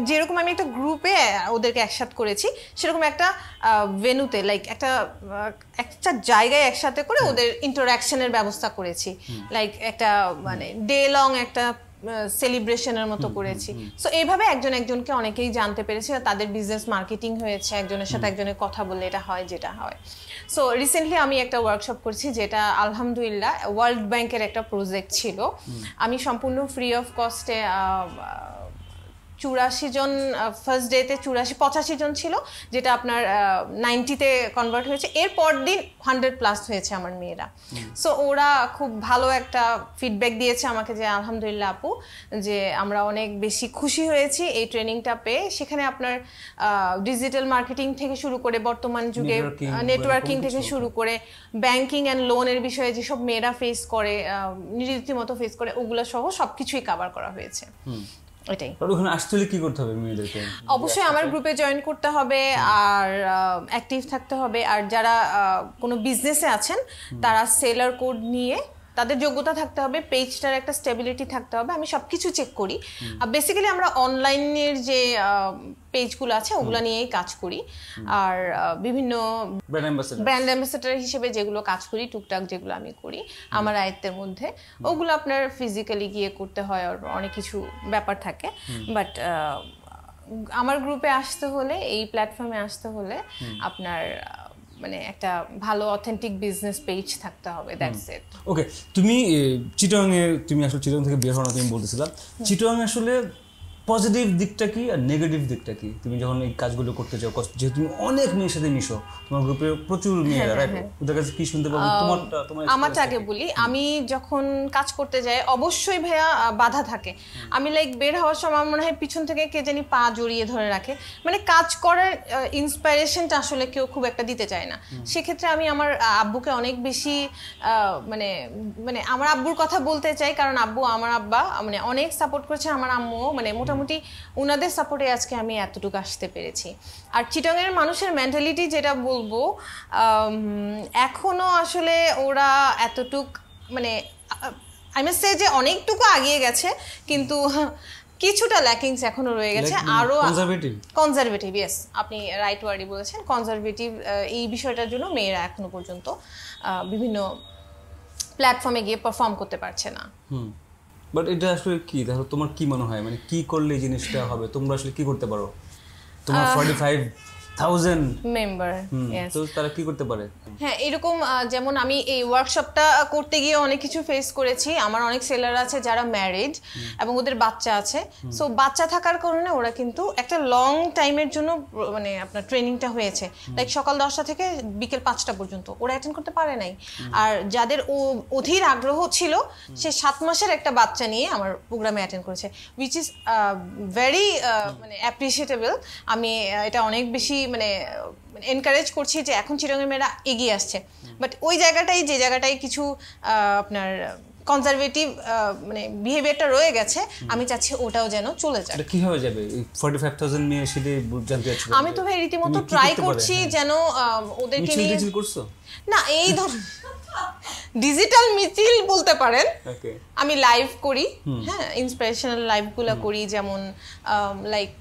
যেরকম আমি একটা গ্রুপে ওদেরকে একসাথে করেছি, সেরকম একটা ভেন্যুতে, লাইক একটা জায়গায় একসাথে করে ওদের ইন্টারঅ্যাকশনের ব্যবস্থা করেছি। লাইক একটা মানে ডে লং একটা সেলিব্রেশনের মতো করেছি। সো এইভাবে একজনকে অনেকেই জানতে পেরেছে, তাদের বিজনেস মার্কেটিং হয়েছে, একজনের সাথে একজনের কথা বললে এটা হয় যেটা হয়। সো রিসেন্টলি আমি একটা ওয়ার্কশপ করছি, যেটা আলহামদুলিল্লাহ ওয়ার্ল্ড ব্যাংকের একটা প্রজেক্ট ছিল। আমি সম্পূর্ণ ফ্রি অফ কস্টে 84 জন, ফার্স্ট ডেতে 85 জন ছিল, যেটা আপনার 90-তে কনভার্ট হয়েছে। এরপর দিন 100+ হয়েছে আমার মেয়েরা। সো ওরা খুব ভালো একটা ফিডব্যাক দিয়েছে আমাকে যে আলহামদুলিল্লাহ আপু, যে আমরা অনেক বেশি খুশি হয়েছি এই ট্রেনিংটা পেয়ে। সেখানে আপনার ডিজিটাল মার্কেটিং থেকে শুরু করে বর্তমান যুগে নেটওয়ার্কিং থেকে শুরু করে ব্যাংকিং অ্যান্ড লোনের বিষয়ে যেসব মেয়েরা ফেস করে, রীতিমতো ফেস করে, ওগুলো সহ সবকিছুই কভার করা হয়েছে। এটাই। ওখানে আসলে কি করতে হবে মেয়েদেরকে? অবশ্যই আমার গ্রুপে জয়েন করতে হবে আর অ্যাক্টিভ থাকতে হবে। আর যারা কোনো বিজনেসে আছেন, তারা সেলার কোড নিয়ে তাদের যোগ্যতা থাকতে হবে, পেজটার একটা স্টেবিলিটি থাকতে হবে। আমি সবকিছু চেক করি। বেসিক্যালি আমরা অনলাইনের যে পেজগুলো আছে ওগুলো নিয়েই কাজ করি। আর বিভিন্ন ব্র্যান্ড অ্যাম্বাসেডর হিসেবে যেগুলো কাজ করি, টুকটাক যেগুলো আমি করি আমার আয়ত্তের মধ্যে, ওগুলো আপনার ফিজিক্যালি গিয়ে করতে হয়, আর অনেক কিছু ব্যাপার থাকে। বাট আমার গ্রুপে আসতে হলে, এই প্ল্যাটফর্মে আসতে হলে আপনার মানে একটা ভালো অথেন্টিক বিজনেস পেজ থাকতে হবে, দ্যাটস ইট। ওকে, তুমি আসলে চিটাগং থেকে বের হওয়া তুমি বলতেছিলাম, চিটাগং আসলে পজিটিভ দিকটা কি আর নেগেটিভ দিকটা কি? তুমি যখন এই কাজগুলো করতে চাও, যেহেতু তুমি অনেক মেয়ের সাথে মিশো, তোমার গ্রুপে প্রচুর মেয়েরা, রাইট? ওদের কাছে কি শুনতে পাবো? আমারটা আগে বলি, আমি যখন কাজ করতে যাই অবশ্যই ভাইয়া বাধা থাকে। আমি লাইক বের হওয়ার সময় মনে হয় পিছন থেকে কে জানি পা জড়িয়ে ধরে রাখে, মানে কাজ করার ইন্সপাইরেশনটা আসলে কেউ খুব একটা দিতে চায় না। সেক্ষেত্রে আমি আমার আব্বুকে অনেক বেশি মানে আমার আব্বুর কথা বলতে চাই, কারণ আব্বু, আমার আব্বা মানে অনেক সাপোর্ট করেছে, আমার আম্মু, মানে মোটামুটি উনাদের সাপোর্টে আজকে আমি এতটুকু আসতে পেরেছি। আর চিটাগংয়ের মানুষের মেন্টালিটি যেটা বলবো, এখনো আসলে ওরা এতটুক মানে আই মাস্ট সে যে অনেকটুকু এগিয়ে গেছে, কিন্তু কিছুটা ল্যাকিংস এখনো রয়ে গেছে। আরো কনজারভেটিভ, ইয়েস, আপনি রাইট ওয়ার্ডই বলেছেন, কনজারভেটিভ। এই বিষয়টার জন্য মেয়েরা এখনো পর্যন্ত বিভিন্ন প্ল্যাটফর্মে গিয়ে পারফর্ম করতে পারছে না। বাট এটা আসলে কি, দেখো তোমার কি মনে হয়, মানে কি করলে এই জিনিসটা হবে? তোমরা আসলে কি করতে পারো? তোমার 45,000 মেম্বার, তো তারা কি করতে পারে? হ্যাঁ, এরকম যেমন আমি এই ওয়ার্কশপটা করতে গিয়ে অনেক কিছু ফেস করেছি। আমার অনেক সেলার আছে যারা ম্যারিড এবং ওদের বাচ্চা আছে। সো বাচ্চা থাকার কারণে ওরা কিন্তু একটা লং টাইমের জন্য মানে আপনার ট্রেনিংটা হয়েছে, লাইক সকাল 10টা থেকে বিকেল 5টা পর্যন্ত ওরা অ্যাটেন্ড করতে পারে নাই। আর যাদের অধীর আগ্রহ ছিল, সে 7 মাসের একটা বাচ্চা নিয়ে আমার প্রোগ্রামে অ্যাটেন্ড করেছে, উইচ ইজ ভেরি মানে অ্যাপ্রিসিয়েটেবল। আমি এটা অনেক বেশি মানে এনকারেজ করছি যে এখন চিটাগংয়ের মেয়েরা এগিয়ে আসছে। বাট ওই জায়গাটাই, যে জায়গাটাই কিছু আপনার কনজারভেটিভ মানে বিহেভিয়ারটা রয়ে গেছে, আমি চাচ্ছি ওটাও যেন চলে যায়। এটা কিভাবে যাবে? 45,000 মেয়ে সেটা জানতে চাচ্ছি। আমি তো ভাই রীতিমতো ট্রাই করছি যেন ওদেরকে নিয়ে করছো না, এই ডিজিটাল মিছিল বলতে পারেন। আমি লাইভ করি, হ্যাঁ, ইন্সপিরেশনাল লাইভগুলো করি, যেমন লাইক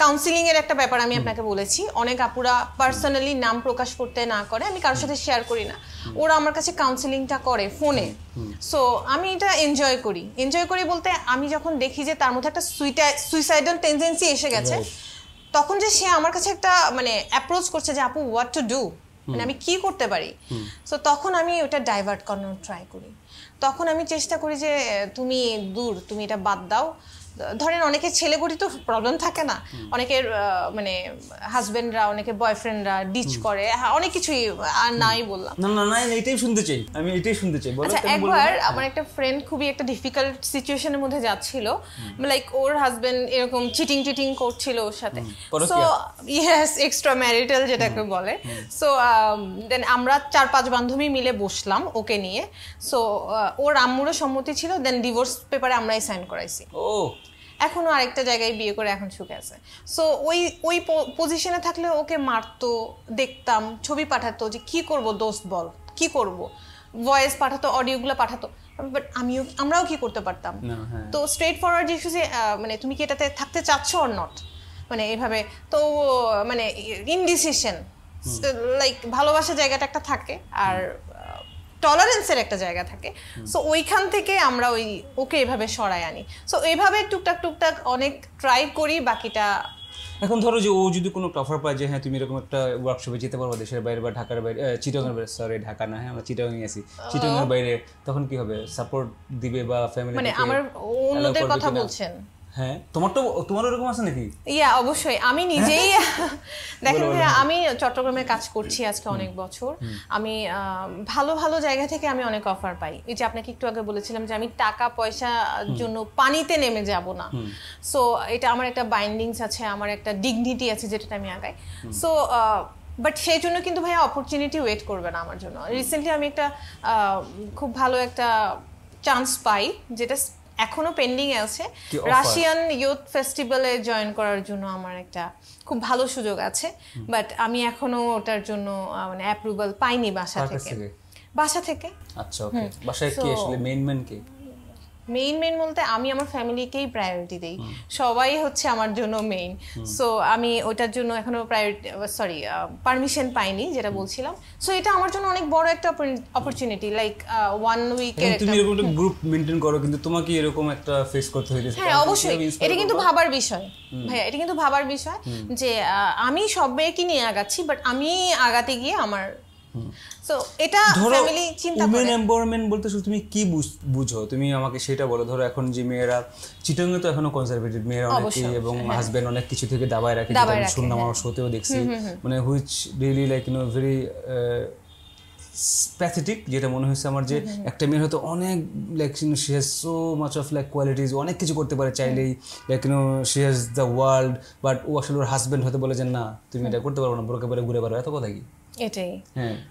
কাউন্সিলিং এর একটা ব্যাপার আমি আপনাকে বলেছি। অনেক আপুরা পার্সোনালি নাম প্রকাশ করতে না করে, আমি কারোর সাথে শেয়ার করি না, ওরা আমার কাছে কাউন্সিলিংটা করে ফোনে। সো আমি এটা এনজয় করি বলতে, আমি যখন দেখি যে তার মধ্যে একটা সুইসাইডাল টেন্ডেন্সি এসে গেছে, তখন যে সে আমার কাছে একটা মানে অ্যাপ্রোচ করছে যে আপু হোয়াট টু ডু, মানে আমি কি করতে পারি। সো তখন আমি ওটা ডাইভার্ট করানোর ট্রাই করি। তখন আমি চেষ্টা করি যে তুমি এটা বাদ দাও, ধরেন অনেকের ছেলে গড়ি তো প্রবলেম থাকে না, অনেকের মানে হাজবেন্ডরা, অনেকে বয়ফ্রেন্ডরা ডিচ করে, অনেক কিছুই, আর নাই বললাম না না না এটাই শুনতে চাই, আমি এটাই শুনতে চাই। বলো। আচ্ছা, একবার আমার একটা ফ্রেন্ড খুবই একটা ডিফিকাল্ট সিচুয়েশনের মধ্যে যাচ্ছিল, লাইক ওর হাজবেন্ড এরকম চিটিং করছিল ওর সাথে, সো ইয়েস এক্সট্রা ম্যারিটাল যেটাকে বলে। সো দেন আমরা 4-5 বান্ধবী মিলে বসলাম ওকে নিয়ে, সো ওর আম্মুরও সম্মতি ছিল, দেন ডিভোর্স পেপারে আমরাই সাইন করাইছি। ও এখনো আরেকটা জায়গায় বিয়ে করে এখন সুখে আছে। সো ওই পজিশনে থাকলে ওকে মারতো, দেখতাম, ছবি পাঠাতো যে কি করব দোস্ত বল, কি করব, ভয়েস পাঠাতো, অডিওগুলো পাঠাতো, বাট আমরাও কি করতে পারতাম। তো স্ট্রেট ফরওয়ার্ড ইস্যু যে মানে তুমি কি এটাতে থাকতে চাচ্ছ অর নট, মানে এইভাবে তো মানে ইনডিসিশন, লাইক ভালোবাসার জায়গাটা একটা থাকে আর টলারেন্সের একটা জায়গা থাকে। সো ওইখান থেকে আমরা ওকে এভাবে সরাই আনি। সো এইভাবে টুকটাক অনেক ট্রাই করি, বাকিটা এখন ধরো যে ও যদি কোনো অফার পায় যে হ্যাঁ তুমি এরকম একটা ওয়ার্কশপে যেতে পারবো দেশের বাইরে বা ঢাকার বাইরে, চিটাগংয়ের বাইরে, সরি ঢাকা না, হ্যাঁ আমরা চিটাগংয়ে আছি, চিটাগংয়ের বাইরে, তখন কি হবে? সাপোর্ট দিবে বা ফ্যামিলি মানে আমার অন্যদের কথা বলছেন? হ্যাঁ তোমার এরকম আছে নাকি? ইয়া অবশ্যই, আমি নিজেই দেখেন ভাইয়া, আমি চট্টগ্রামে কাজ করছি আজকে অনেক বছর, আমি ভালো জায়গা থেকে আমি অনেক অফার পাই। এই যে আপনাকে একটু আগে বলেছিলাম যে আমি টাকা পয়সার জন্য পানিতে নেমে যাব না, সো এটা আমার একটা বাইন্ডিংস আছে, আমার একটা ডিগনিটি আছে যেটা আমি আগাই। সো বাট সেই জন্য কিন্তু ভাইয়া অপরচুনিটি ওয়েট করবে না আমার জন্য। রিসেন্টলি আমি একটা খুব ভালো একটা চান্স পাই, যেটা এখনো পেন্ডিং এ আছে, রাশিয়ান ইউথ ফেস্টিভ্যালে জয়েন করার জন্য আমার একটা খুব ভালো সুযোগ আছে, বাট আমি এখনো ওটার জন্য মানে অ্যাপ্রুভাল পাইনি বাসা থেকে। আচ্ছা ওকে, বাসায় কি আসলে মেইন কে? মেইন বলতে আমি আমার ফ্যামিলিকেই প্রায়োরিটি দেই, সবাই হচ্ছে আমার জন্য মেইন। সো আমি ওটার জন্য এখনো পারমিশন পাইনি, যেটা বলছিলাম। সো এটা আমার জন্য অনেক বড় একটা অপরচুনিটি, লাইক 1 উইকের তুমি এরকম একটা গ্রুপ মেইনটেইন করো, কিন্তু তোমাকে এরকম একটা ফেস করতে হইছে। হ্যাঁ অবশ্যই, এটা কিন্তু ভাবার বিষয় ভাইয়া, এটা কিন্তু ভাবার বিষয় যে আমি সব মেয়েকে নিয়ে আগাচ্ছি, বাট আমি আগাতে গিয়ে আমার সো এটা ফ্যামিলি চিন্তা করে। উমেন এমপাওয়ারমেন্ট বলতে তুমি কি বুঝো, তুমি আমাকে সেটা বলো। ধরো এখন যে মেয়েরা চিটাগংয়ে তো এখনো কনজারভেটিভ মেয়েরা অনেকেই, এবং হাজবেন্ড অনেক কিছু থেকে দাবায় রাখে, শুনলাম আমার শোতেও দেখছি, মানে which really like very pathetic, যেটা মনে হয়েছে আমার যে একটা মেয়ের হয়তো অনেক like she has so much of like qualities, অনেক কিছু করতে পারে চাইলেই, like she has the world, but ও আসলে ওর হাজবেন্ড হতে বলে যে না তুমি এটা করতে পারবো না, বোরকা পরে ঘুরে বেড়াও, এত কথা কি? এটাই,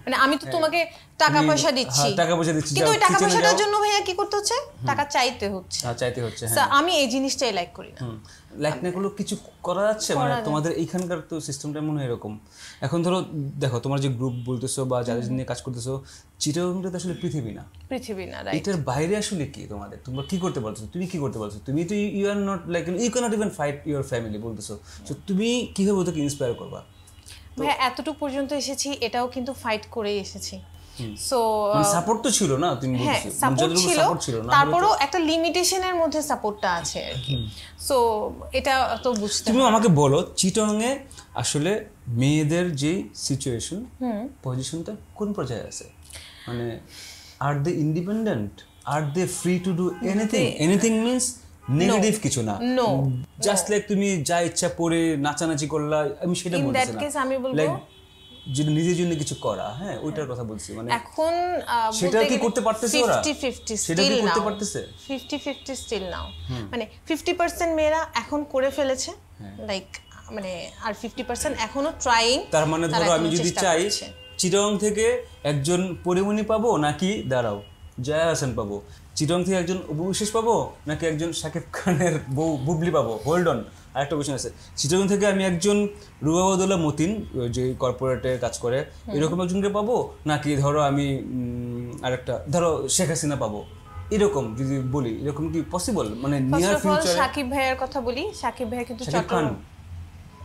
মানে আমি তো তোমাকে টাকা পয়সা দিচ্ছি, কিন্তু ওই টাকা পয়সাটার জন্য ভাইয়া কি করতে হচ্ছে? টাকা চাইতে হচ্ছে। আমি এই জিনিসটাই লাইক করি না। লাইক না করলেও কিছু করা যাচ্ছে, মানে তোমাদের এইখানকার তো সিস্টেমটা মনে হয় এরকম। এখন ধরো দেখো তোমার যে গ্রুপ বলতেছো বা যাদের নিয়ে কাজ করতেছো, চিটাগংটা তো আসলে পৃথিবী না, এটার বাইরে আসলে কি তোমাদের, তোমরা কি করতে পারছো, তুমি কি করতে পারছো? তুমি তো you are not like you can not even fight your family বলতেছো, তো তুমি কিভাবে ওদেরকে ইন্সপায়ার করবা? ভাইয়া এতটুকু পর্যন্ত এসেছি, এটাও কিন্তু ফাইট করেই এসেছি। সো সাপোর্ট তো ছিল না, তুমি বলছো সাপোর্ট ছিল, তারপরও একটা লিমিটেশনের মধ্যে সাপোর্টটা আছে আর কি। সো এটা তো বুঝতে, তুমি আমাকে বলো চিটাগংয়ে আসলে মেয়েদের যে সিচুয়েশন, পজিশনটা কোন পর্যায়ে আছে? মানে are they independent, are they free to do anything means negative কিছু না, জাস্ট লাইক তুমি যা ইচ্ছা পরে নাচানাচি করলা, আমি সেটা বলছি না, লাইক যদি নিজের জন্য কিছু করা, হ্যাঁ ওইটার কথা বলছি। মানে এখন সেটা কি করতে পারতেছে ওরা? 50-50 সেটা কি করতে পারতেছে? 50-50 স্টিল নাও, মানে 50% মেয়েরা এখন করে ফেলেছে, লাইক মানে আর 50% এখনো ট্রাইং। তার মানে ধরো আমি যদি চাই চিটাগং থেকে একজন পরিমণি পাবো নাকি দাঁড়াও জয়া হাসান পাবো, চিটাগং থেকে একজন উপবিশেষ পাবো নাকি একজন শাকিব খানের বউ বুবলি পাবো? হোল্ড অন, আরেকটা কোয়েশ্চেন আছে। চিটাগং থেকে আমি একজন রুবাবদুল্লাহ মতিন যে কর্পোরেটে কাজ করে এরকম একজনকে পাবো, নাকি ধরো আমি আরেকটা ধরো শেখ হাসিনা পাবো? এরকম যদি বলি, এরকম কি পসিবল? মানে নিয়ার ফিউচারে শাকিব ভাইয়ের কথা বলি, শাকিব ভাই কিন্তু চট্টগ্রাম,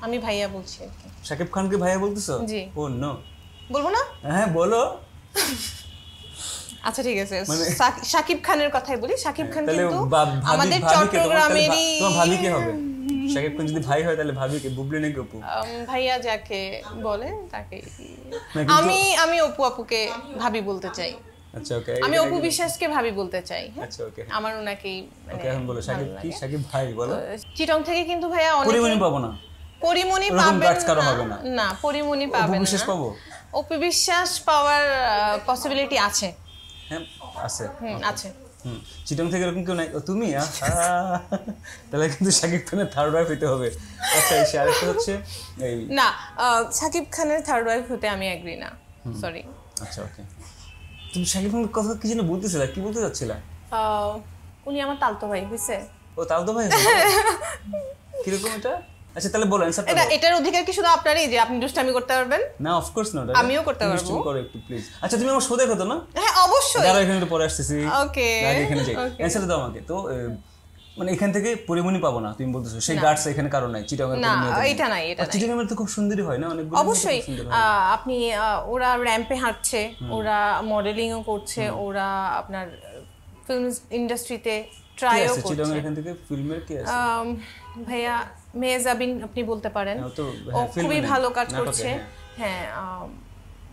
আমি ভাইয়া বলছি আর কি। শাকিব খানকে ভাইয়া বলতেছো? ও নো, বলবো না? হ্যাঁ বলো। আচ্ছা ঠিক আছে, শাকিব খানের কথাই বলি। শাকিব খান কিন্তু আমাদের চট্টগ্রামেরই। তোমার ভাবি কে হবে? শাকিব খান যদি ভাই হয় তাহলে ভাবি কে? বুবলি নাকি অপু? ভাইয়া যাকে বলে তাকে। আমি অপু আপুকে ভাবি বলতে চাই। আচ্ছা ওকে, আমি অপু বিশ্বাসকে ভাবি বলতে চাই। আচ্ছা ওকে, আমার ওনাকেই ওকে এখন বলো সাকিব কি, সাকিব ভাই বলো। চিটং থেকে কিন্তু ভাইয়া অনেক পরিমণি পাবো না, পরিমণি পাবেন না, না পরিমণি পাবেন না। অপু বিশ্বাস পাবো, অপু বিশ্বাস পাওয়ার পসিবিলিটি আছে। হ্যাঁ আছে, আছে। চিটং থেকে এরকম কেউ নাই? তুমি তাহলে কিন্তু সাকিব খানের থার্ড ওয়াইফ হতে হবে। আচ্ছা এই আরেকটা হচ্ছে এই না, সাকিব খানের থার্ড ওয়াইফ হতে আমি এগ্রি না, সরি। আচ্ছা ওকে, তুমি সাকিব খানের কথা কি যেন বলতেছিলা, কি বলতে যাচ্ছিলা? উনি আমার তালতো ভাই হইছে। ও তালতো ভাই কিরকম এটা? আচ্ছা তাহলে বলো অ্যানসারটা। এটার অধিকার কি শুধু আপনারই যে আপনি দুষ্টামি করতে পারবেন? না অফ কোর্স নট, আমিও করতে পারবো। দুষ্টামি করো একটু প্লিজ। আচ্ছা তুমি আমার শো দেখো তো না? হ্যাঁ অবশ্যই। দাঁড়াও এখানে একটু পরে আসতেছি। ওকে আগে এখানে যাই, অ্যানসারটা দাও আমাকে। তো মানে এখান থেকে পরিমণি পাবো না তুমি বলতেছো, সেই গার্ডস এখানে কারণ নাই চিটাগাং এর? না এটা নাই, এটা নাই। চিটাগাং এর তো খুব সুন্দরই হয় না অনেকগুলো? অবশ্যই। আপনি ওরা র‍্যাম্পে হাঁটছে, ওরা মডেলিংও করছে, ওরা আপনার ফিল্ম ইন্ডাস্ট্রিতে ট্রাইও করছে। চিটাগাং এখান থেকে ফিল্মের কি আছে ভাইয়া? মেহজাবিন আপনি বলতে পারেন, ও খুবই ভালো কাজ করছে। হ্যাঁ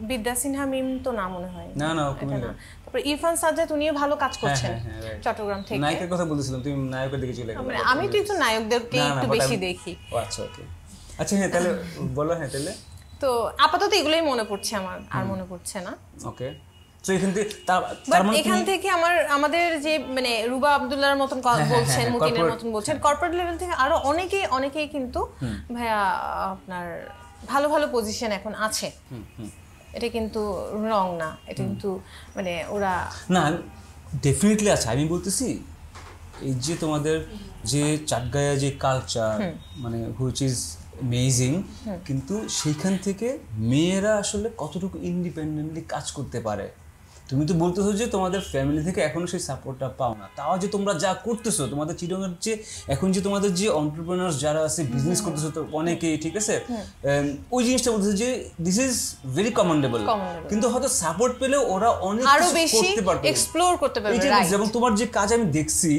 বিদ্যা সিনহা মিম তো না মনে হয়, না না কুমিল্লা। তারপর ইরফান সাজ্জাদ উনিও ভালো কাজ করছেন চট্টগ্রাম থেকে। নায়কের কথা বলছিলাম, তুমি নায়কের দিকে চলে গেলে। আমি তো একটু নায়কদেরকে একটু বেশি দেখি। ও আচ্ছা ওকে, আচ্ছা হ্যাঁ তাহলে বলো। হ্যাঁ তাহলে তো আপাতত এগুলোই মনে পড়ছে আমার, আর মনে পড়ছে না। ওকে, তো এখান থেকে এখান থেকে আমাদের যে মানে রুবা আব্দুল্লাহর মতন বলছেন, মুকিনের মতন বলছেন, কর্পোরেট লেভেল থেকে আরো অনেকেই কিন্তু ভাইয়া আপনার ভালো ভালো পজিশন এখন আছে। এটা কিন্তু রং না, এটা কিন্তু মানে ওরা না ডেফিনেটলি আছে। আমি বলতেছি এই যে তোমাদের যে চাটগাঁয়া যে কালচার, মানে হুইচ ইজ অ্যামেজিং, কিন্তু সেইখান থেকে মেয়েরা আসলে কতটুকু ইন্ডিপেন্ডেন্টলি কাজ করতে পারে। তুমি তো বলতেছো যে তোমাদের ফ্যামিলি থেকে এখনো সেই সাপোর্টটা পাও না, তাও যে তোমরা যা করতেছো, তোমাদের চিটাগাংয়ের যে এখন যে তোমাদের যে এন্টারপ্রেনার্স যারা আছে, বিজনেস করতেছো তো অনেকেই, ঠিক আছে, ওই জিনিসটা বলতেছে যে দিস ইজ ভেরি কমেন্ডেবল। কিন্তু হয়তো সাপোর্ট পেলে ওরা অনেক কিছু করতে পারবে, এক্সপ্লোর করতে পারবে। যেমন তোমার যে কাজ আমি দেখছি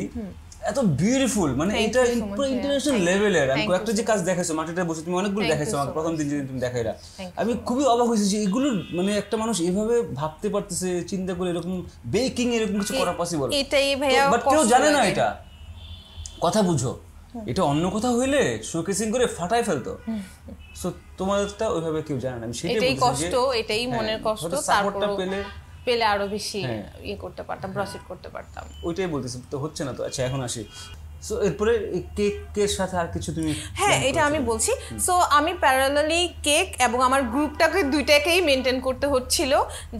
এত বিউটিফুল, মানে এটা পুরো ইন্টারন্যাশনাল লেভেলের। আমি কয়েকটা যে কাজ দেখাইছো মাটিতে বসে, তুমি অনেকগুলো দেখাইছো আমাকে প্রথম দিন যেদিন তুমি দেখাইলা, আমি খুবই অবাক হয়েছি যে এগুলো মানে একটা মানুষ এভাবে ভাবতে পারতেছে, চিন্তা করে এরকম বেকিং এরকম কিছু করা পসিবল। এটাই ভাইয়া, বাট কেউ জানে না এটা। কথা বুঝো, এটা অন্য কথা হইলে শোকেসিং করে ফাটাই ফেলতো। সো তোমারটা ওইভাবে কেউ জানে না। আমি সেটাই বলছি, কষ্ট, এটাই মনের কষ্ট। সাপোর্টটা পেলে আরো বেশি ইয়ে করতে পারতাম, প্রসিড করতে পারতাম। ওইটাই বলতেছি, তো হচ্ছে না তো। আচ্ছা এখন আসি, সো এরপরে কেকের সাথে আর কিছু তুমি? হ্যাঁ এটা আমি বলছি। সো আমি প্যারালালি কেক এবং আমার গ্রুপটাকে দুইটাকেই মেনটেন করতে হচ্ছিল।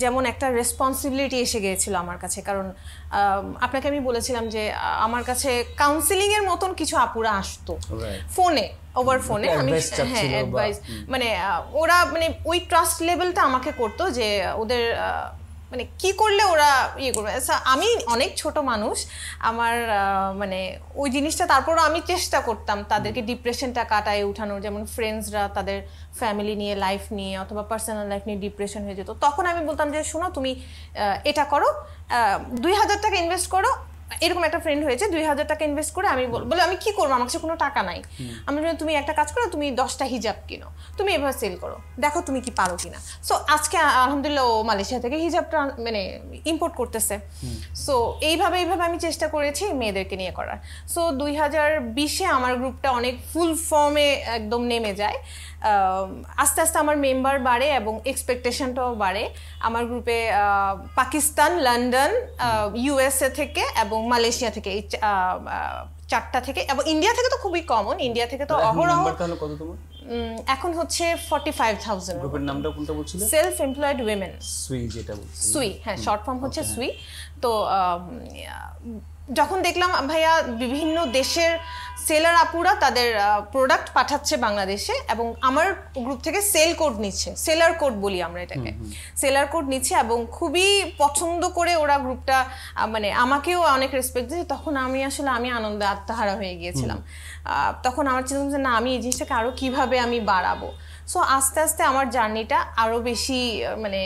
যেমন একটা রেসপন্সিবিলিটি এসে গিয়েছিল আমার কাছে, কারণ আপনাকে আমি বলেছিলাম যে আমার কাছে কাউন্সিলিং এর মতন কিছু আপুরা আসতো ফোনে, ওভার ফোনে। আমি হ্যাঁ অ্যাডভাইস, মানে ওরা মানে ওই ট্রাস্ট লেভেলটা আমাকে করতো যে ওদের মানে কি করলে ওরা ইয়ে করবে। আমি অনেক ছোট মানুষ, আমার মানে ওই জিনিসটা, তারপরও আমি চেষ্টা করতাম তাদেরকে ডিপ্রেশনটা কাটায় উঠানোর। যেমন ফ্রেন্ডসরা তাদের ফ্যামিলি নিয়ে, লাইফ নিয়ে অথবা পার্সোনাল লাইফ নিয়ে ডিপ্রেশন হয়ে যেত, তখন আমি বলতাম যে শোনো তুমি এটা করো, 2000 টাকা ইনভেস্ট করো। এরকম একটা ফ্রেন্ড হয়েছে, 2000 টাকা ইনভেস্ট করে আমি বলে আমি কি করবো, আমার কাছে কোনো টাকা নাই। আমি বলি তুমি একটা কাজ করো, তুমি 10টা হিজাব কিনো, তুমি এভাবে সেল করো, দেখো তুমি কি পারো কিনা। সো আজকে আলহামদুলিল্লাহ ও মালয়েশিয়া থেকে হিজাবটা মানে ইম্পোর্ট করতেছে। সো এইভাবে আমি চেষ্টা করেছি মেয়েদেরকে নিয়ে করার। সো 2020-এ আমার গ্রুপটা অনেক ফুল ফর্মে একদম নেমে যায়। আস্তে আস্তে আমার মেম্বার বাড়ে এবং এক্সপেকটেশনটাও বাড়ে। আমার গ্রুপে পাকিস্তান, লন্ডন, ইউএসএ থেকে এবং মালয়েশিয়া থেকে, এই 4টা থেকে, এবং ইন্ডিয়া থেকে তো খুবই কমন। ইন্ডিয়া থেকে তো অহরহ। এখন হচ্ছে 45,000। গ্রুপের নামটা কোনটা বলছিলে? সেলফ এমপ্লয়েড উইমেন, সুই যেটা বলছি। সুই, হ্যাঁ শর্ট ফর্ম হচ্ছে সুই। তো যখন দেখলাম ভাইয়া বিভিন্ন দেশের সেলার আপুরা তাদের প্রোডাক্ট পাঠাচ্ছে বাংলাদেশে এবং আমার গ্রুপ থেকে সেল কোড নিচ্ছে, সেলার কোড বলি আমরা এটাকে, সেলার কোড নিচ্ছে এবং খুবই পছন্দ করে ওরা গ্রুপটা মানে আমাকেও অনেক রেসপেক্ট দিচ্ছে। তখন আমি আনন্দে আত্মহারা হয়ে গিয়েছিলাম। তখন আমার চিন্তা হচ্ছে না, আমি এই জিনিসটাকে আরো কিভাবে আমি বাড়াবো। সো আস্তে আস্তে আমার জার্নিটা আরো বেশি মানে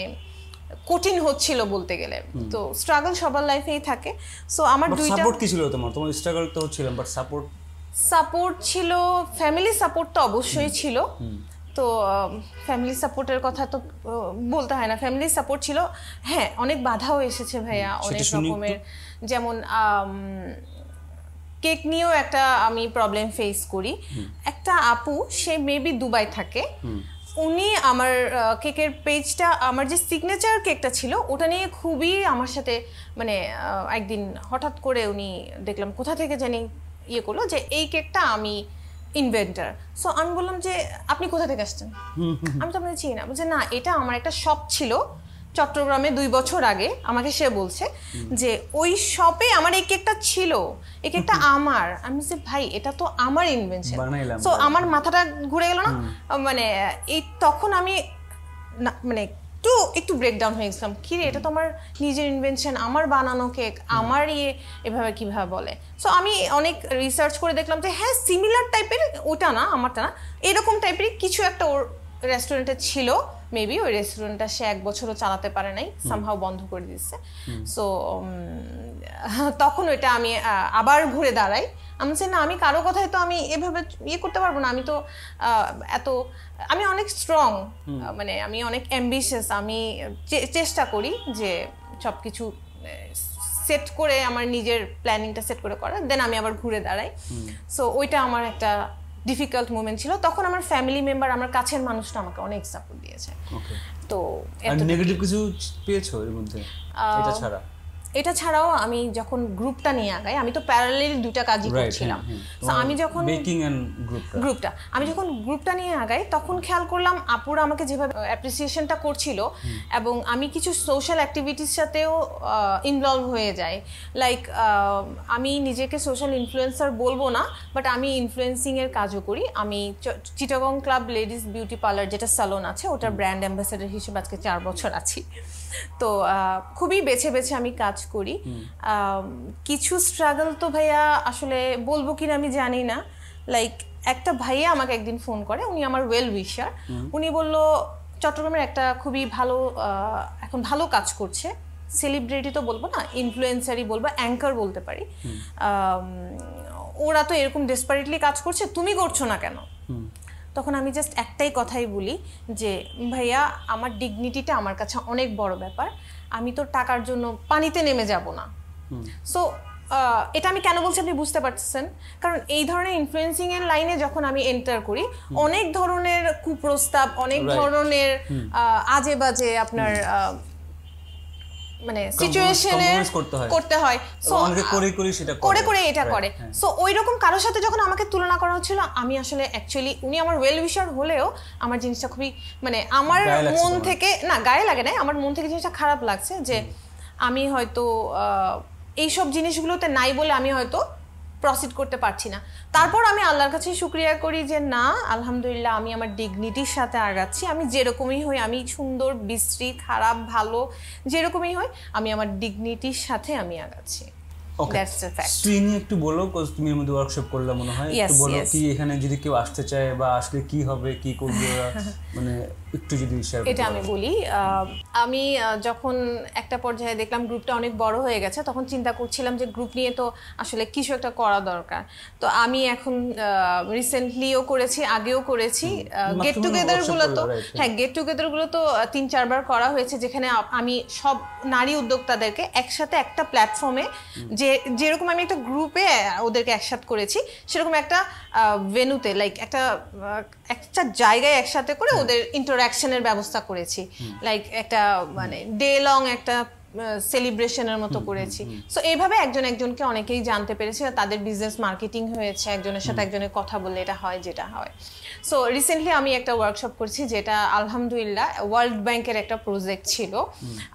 কঠিন হচ্ছিল বলতে গেলে। তো স্ট্রাগল সবার লাইফেই থাকে। সো আমার দুইটা সাপোর্ট কি ছিল তোমার স্ট্রাগল তো হচ্ছিল, বাট সাপোর্ট ছিল, ফ্যামিলি সাপোর্ট তো অবশ্যই ছিল, তো ফ্যামিলি সাপোর্টের কথা তো বলতে হয় না, ফ্যামিলি সাপোর্ট ছিল। হ্যাঁ, অনেক বাধাও এসেছে ভাইয়া, অনেক রকমের। যেমন কেক নিয়েও একটা আমি প্রবলেম ফেস করি। একটা আপু, সে মেবি দুবাই থাকে, উনি আমার কেকের পেজটা, আমার যে সিগনেচার কেকটা ছিল ওটা নিয়ে খুবই আমার সাথে মানে একদিন হঠাৎ করে উনি দেখলাম কোথা থেকে জানি ইয়ে করলো যে এই কেকটা আমি ইনভেন্টার। সো আমি বললাম যে আপনি কোথা থেকে আসছেন, আমি তো আপনাকে চিনি না। বলছে না, এটা আমার একটা শপ ছিল চট্টগ্রামে 2 বছর আগে। আমাকে সে বলছে যে ওই শপে আমার এই কেকটা ছিল, এই কেকটা আমার। আমি বলছি ভাই এটা তো আমার ইনভেনশন। সো আমার মাথাটা ঘুরে গেল না, মানে এই তখন আমি মানে একটু ব্রেকডাউন হয়ে গেছিলাম, কি রে এটা তো আমার নিজের ইনভেনশন, আমার বানানো কেক, আমার এভাবে কিভাবে বলে। সো আমি অনেক রিসার্চ করে দেখলাম যে হ্যাঁ সিমিলার টাইপের, ওটা না আমারটা না, এরকম টাইপেরই কিছু একটা ওর রেস্টুরেন্টে ছিল। মেবি ওই রেস্টুরেন্টটা সে 1 বছরও চালাতে পারে নাই, সামহাও বন্ধ করে দিচ্ছে। সো তখন ওইটা আমি আবার ঘুরে দাঁড়াই, আমি বলছি না, আমি কারো কথাই তো আমি এভাবে ইয়ে করতে পারবো না। আমি তো আমি অনেক স্ট্রং, মানে আমি অনেক অ্যাম্বিশিয়াস। আমি চেষ্টা করি যে সবকিছু সেট করে আমার নিজের প্ল্যানিংটা সেট করে করার, দেন আমি আবার ঘুরে দাঁড়াই। সো ওইটা আমার একটা ডিফিকাল্ট মোমেন্ট ছিল। তখন আমার ফ্যামিলি মেম্বার, আমার কাছের মানুষটা আমাকে অনেক সাপোর্ট দিয়েছে। তো নেগেটিভ কিছু পেয়েছো এর মধ্যে এটা ছাড়াও আমি যখন গ্রুপটা নিয়ে আগাই, আমি তো প্যারালালি 2টা কাজই করছিলাম। আমি যখন আমি যখন গ্রুপটা নিয়ে আগাই তখন খেয়াল করলাম আপুরা আমাকে যেভাবে অ্যাপ্রিসিয়েশনটা করছিল, এবং আমি কিছু সোশ্যাল অ্যাক্টিভিটির সাথেও ইনভলভ হয়ে যাই। লাইক আমি নিজেকে সোশ্যাল ইনফ্লুয়েন্সার বলবো না, বাট আমি ইনফ্লুয়েন্সিং এর কাজও করি। আমি Chittagong club ladies beauty parlour যেটা স্যালন আছে, ওটার ব্র্যান্ড অ্যাম্বাসেডর হিসেবে আজকে 4 বছর আছি। তো খুবই বেছে বেছে আমি কাজ করি। কিছু স্ট্রাগল তো ভাইয়া আসলে বলবো কিনা আমি জানি না। লাইক একটা ভাইয়া আমাকে একদিন ফোন করে, উনি আমার ওয়েল উইশার। উনি বলল চট্টগ্রামের একটা খুবই ভালো এখন ভালো কাজ করছে, সেলিব্রিটি তো বলবো না, ইনফ্লুয়েন্সারই বলবো, অ্যাঙ্কার বলতে পারি। ওরা তো এরকম ডেসপারেটলি কাজ করছে, তুমি করছো না কেন? তখন আমি জাস্ট একটাই কথাই বলি যে ভাইয়া আমার ডিগনিটিটা আমার কাছে অনেক বড় ব্যাপার, আমি তো টাকার জন্য পানিতে নেমে যাব না। সো এটা আমি কেন বলছি আপনি বুঝতে পারছেন, কারণ এই ধরনের ইনফ্লুয়েন্সিং এর লাইনে যখন আমি এন্টার করি, অনেক ধরনের কুপ্রস্তাব, অনেক ধরনের আজে বাজে আপনার মানে সিচুয়েশনে করতে হয়। সো করে এটা করে। সো ওই রকম কারোর সাথে যখন আমাকে তুলনা করা হচ্ছিল, আমি আসলে অ্যাকচুয়ালি উনি আমার ওয়েল উইশার হলেও আমার জিনিসটা খুবই মানে আমার মন থেকে না, গায়ে লাগে না, আমার মন থেকে জিনিসটা খারাপ লাগছে যে আমি হয়তো এইসব জিনিসগুলোতে নাই বলে আমি হয়তো প্রসিড করতে পারছি না। তারপর আমি আল্লাহর কাছে শুকরিয়া করি যে না, আলহামদুলিল্লাহ আমি আমার ডিগনিটির সাথে আগাচ্ছি। আমি যেরকমই হই, আমি সুন্দর বিশ্রী খারাপ ভালো যেরকমই হই, আমি আমার ডিগনিটির সাথে আমি আগাচ্ছি। একটু বলো, তুমি এর মধ্যে ওয়ার্কশপ করলে মনে হয়, একটু বলো কি এখানে যদি কেউ আসতে চায় বা আসলে কি হবে, কি করবে মানে একটু যদি শেয়ার করো। এটা আমি বলি, আমি যখন একটা পর্যায়ে দেখলাম গ্রুপটা অনেক বড় হয়ে গেছে, তখন চিন্তা করছিলাম যে গ্রুপ নিয়ে তো আসলে কিছু একটা করা দরকার। তো আমি এখন রিসেন্টলিও করেছি, আগেও করেছি গেট টুগেদার গুলো। তো হ্যাঁ, গেট টুগেদার গুলো তো 3-4 বার করা হয়েছে, যেখানে আমি সব নারী উদ্যোক্তাদেরকে একসাথে একটা প্ল্যাটফর্মে, যেরকম আমি একটা গ্রুপে ওদেরকে একসাথে করেছি, সেরকম একটা ভেন্যুতে লাইক একটা জায়গায় একসাথে করে ওদের ইন্টারঅ্যাকশনের ব্যবস্থা করেছি। লাইক একটা মানে ডে লং একটা সেলিব্রেশনের মতো করেছি। সো এইভাবে একজনকে অনেকেই জানতে পেরেছে, তাদের বিজনেস মার্কেটিং হয়েছে, একজনের সাথে একজনের কথা বললে এটা হয় যেটা হয়। সো রিসেন্টলি আমি একটা ওয়ার্কশপ করছি, যেটা আলহামদুলিল্লাহ ওয়ার্ল্ড ব্যাংকের একটা প্রজেক্ট ছিল।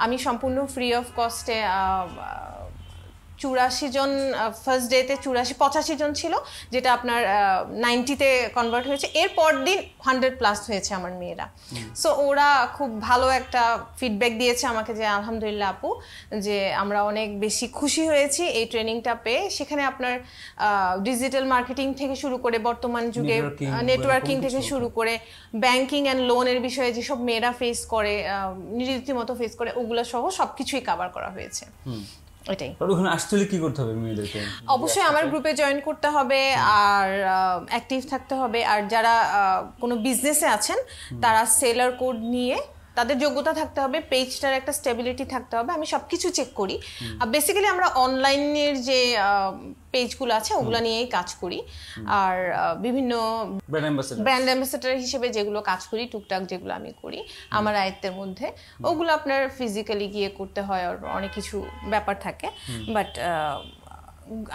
আমি সম্পূর্ণ ফ্রি অফ কস্টে 84 জন, ফার্স্ট ডেতে 85 জন ছিল, যেটা আপনার 90-তে কনভার্ট হয়েছে। এরপর দিন 100+ হয়েছে আমার মেয়েরা। সো ওরা খুব ভালো একটা ফিডব্যাক দিয়েছে আমাকে যে আলহামদুলিল্লাহ আপু, যে আমরা অনেক বেশি খুশি হয়েছি এই ট্রেনিংটা পেয়ে। সেখানে আপনার ডিজিটাল মার্কেটিং থেকে শুরু করে বর্তমান যুগে নেটওয়ার্কিং থেকে শুরু করে ব্যাংকিং অ্যান্ড লোনের বিষয়ে যেসব মেয়েরা ফেস করে, রীতিমতো ফেস করে, ওগুলো সহ সবকিছুই কভার করা হয়েছে। এটাই। আর ওখানে আসতে হলে কি করতে হবে মেয়েদেরকে? অবশ্যই আমার গ্রুপে জয়েন করতে হবে আর অ্যাক্টিভ থাকতে হবে। আর যারা কোনো বিজনেসে আছেন তারা সেলার কোড নিয়ে তাদের যোগ্যতা থাকতে হবে, পেজটার একটা স্টেবিলিটি থাকতে হবে। আমি সবকিছু চেক করি। বেসিক্যালি আমরা অনলাইনের যে পেজগুলো আছে ওগুলো নিয়েই কাজ করি। আর বিভিন্ন ব্র্যান্ড অ্যাম্বাসেডার হিসেবে যেগুলো কাজ করি, টুকটাক যেগুলো আমি করি আমার আয়ত্তের মধ্যে, ওগুলো আপনার ফিজিক্যালি গিয়ে করতে হয়, আর অনেক কিছু ব্যাপার থাকে। বাট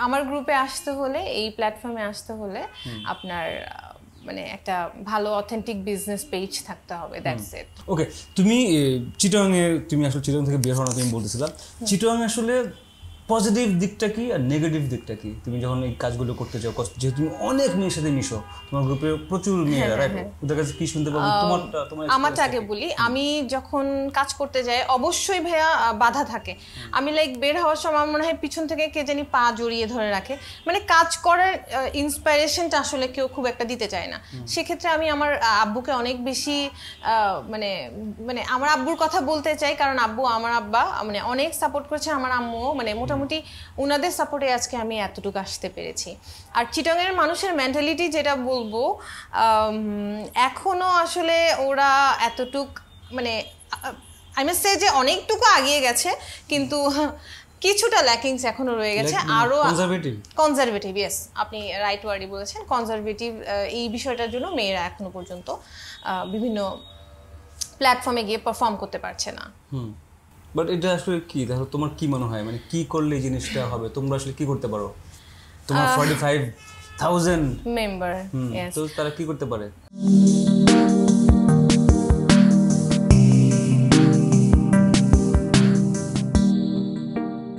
আমার গ্রুপে আসতে হলে, এই প্ল্যাটফর্মে আসতে হলে আপনার মানে একটা ভালো অথেন্টিক বিজনেস পেজ থাকতে হবে, দ্যাটস ইট। ওকে, তুমি চিটাগাংয়ে, তুমি আসলে চিটাগাং থেকে বের হওয়া তুমি বলতেছিলাম, চিটাগাং আসলে পজিটিভ দিকটা কি আর নেগেটিভ দিকটা কি? তুমি যখন এই কাজগুলো করতে চাও, যেহেতু তুমি অনেক মেয়ের সাথে মিশো, তোমার গ্রুপে প্রচুর মেয়েরা, রাইট? ওদের কাছে কি শুনতে পাবো? আমারটা আগে বলি, আমি যখন কাজ করতে যাই অবশ্যই ভাইয়া বাধা থাকে। আমি লাইক বের হওয়ার সময় আমার মনে হয় পিছন থেকে কে জানি পা জড়িয়ে ধরে রাখে, মানে কাজ করার ইন্সপিরেশনটা আসলে কেউ খুব একটা দিতে চায় না। সেক্ষেত্রে আমি আমার আব্বুকে অনেক বেশি মানে মানে আমার আব্বুর কথা বলতে চাই, কারণ আব্বু আমার আব্বা মানে অনেক সাপোর্ট করেছে, আমার আম্মু মানে মোটামুটি উনাদের সাপোর্টে আজকে আমি এতটুকু আসতে পেরেছি। আর চিটাগাংয়ের মানুষের মেন্টালিটি যেটা বলবো, এখনো আসলে ওরা এতটুক মানে আই মাস্ট সে যে অনেকটুকু এগিয়ে গেছে, কিন্তু কিছুটা ল্যাকিংস এখনো রয়ে গেছে। আরো কনজারভেটিভ, ইয়েস, আপনি রাইট ওয়ার্ডই বলেছেন, কনজারভেটিভ। এই বিষয়টার জন্য মেয়েরা এখনো পর্যন্ত বিভিন্ন প্ল্যাটফর্মে গিয়ে পারফর্ম করতে পারছে না। বাট এটা আসলে কি, তাহলে তোমার কি মনে হয়, মানে কি করলে এই জিনিসটা হবে? তোমরা আসলে কি করতে পারো? তোমার 45,000 মেম্বার, তো তারা কি করতে পারে?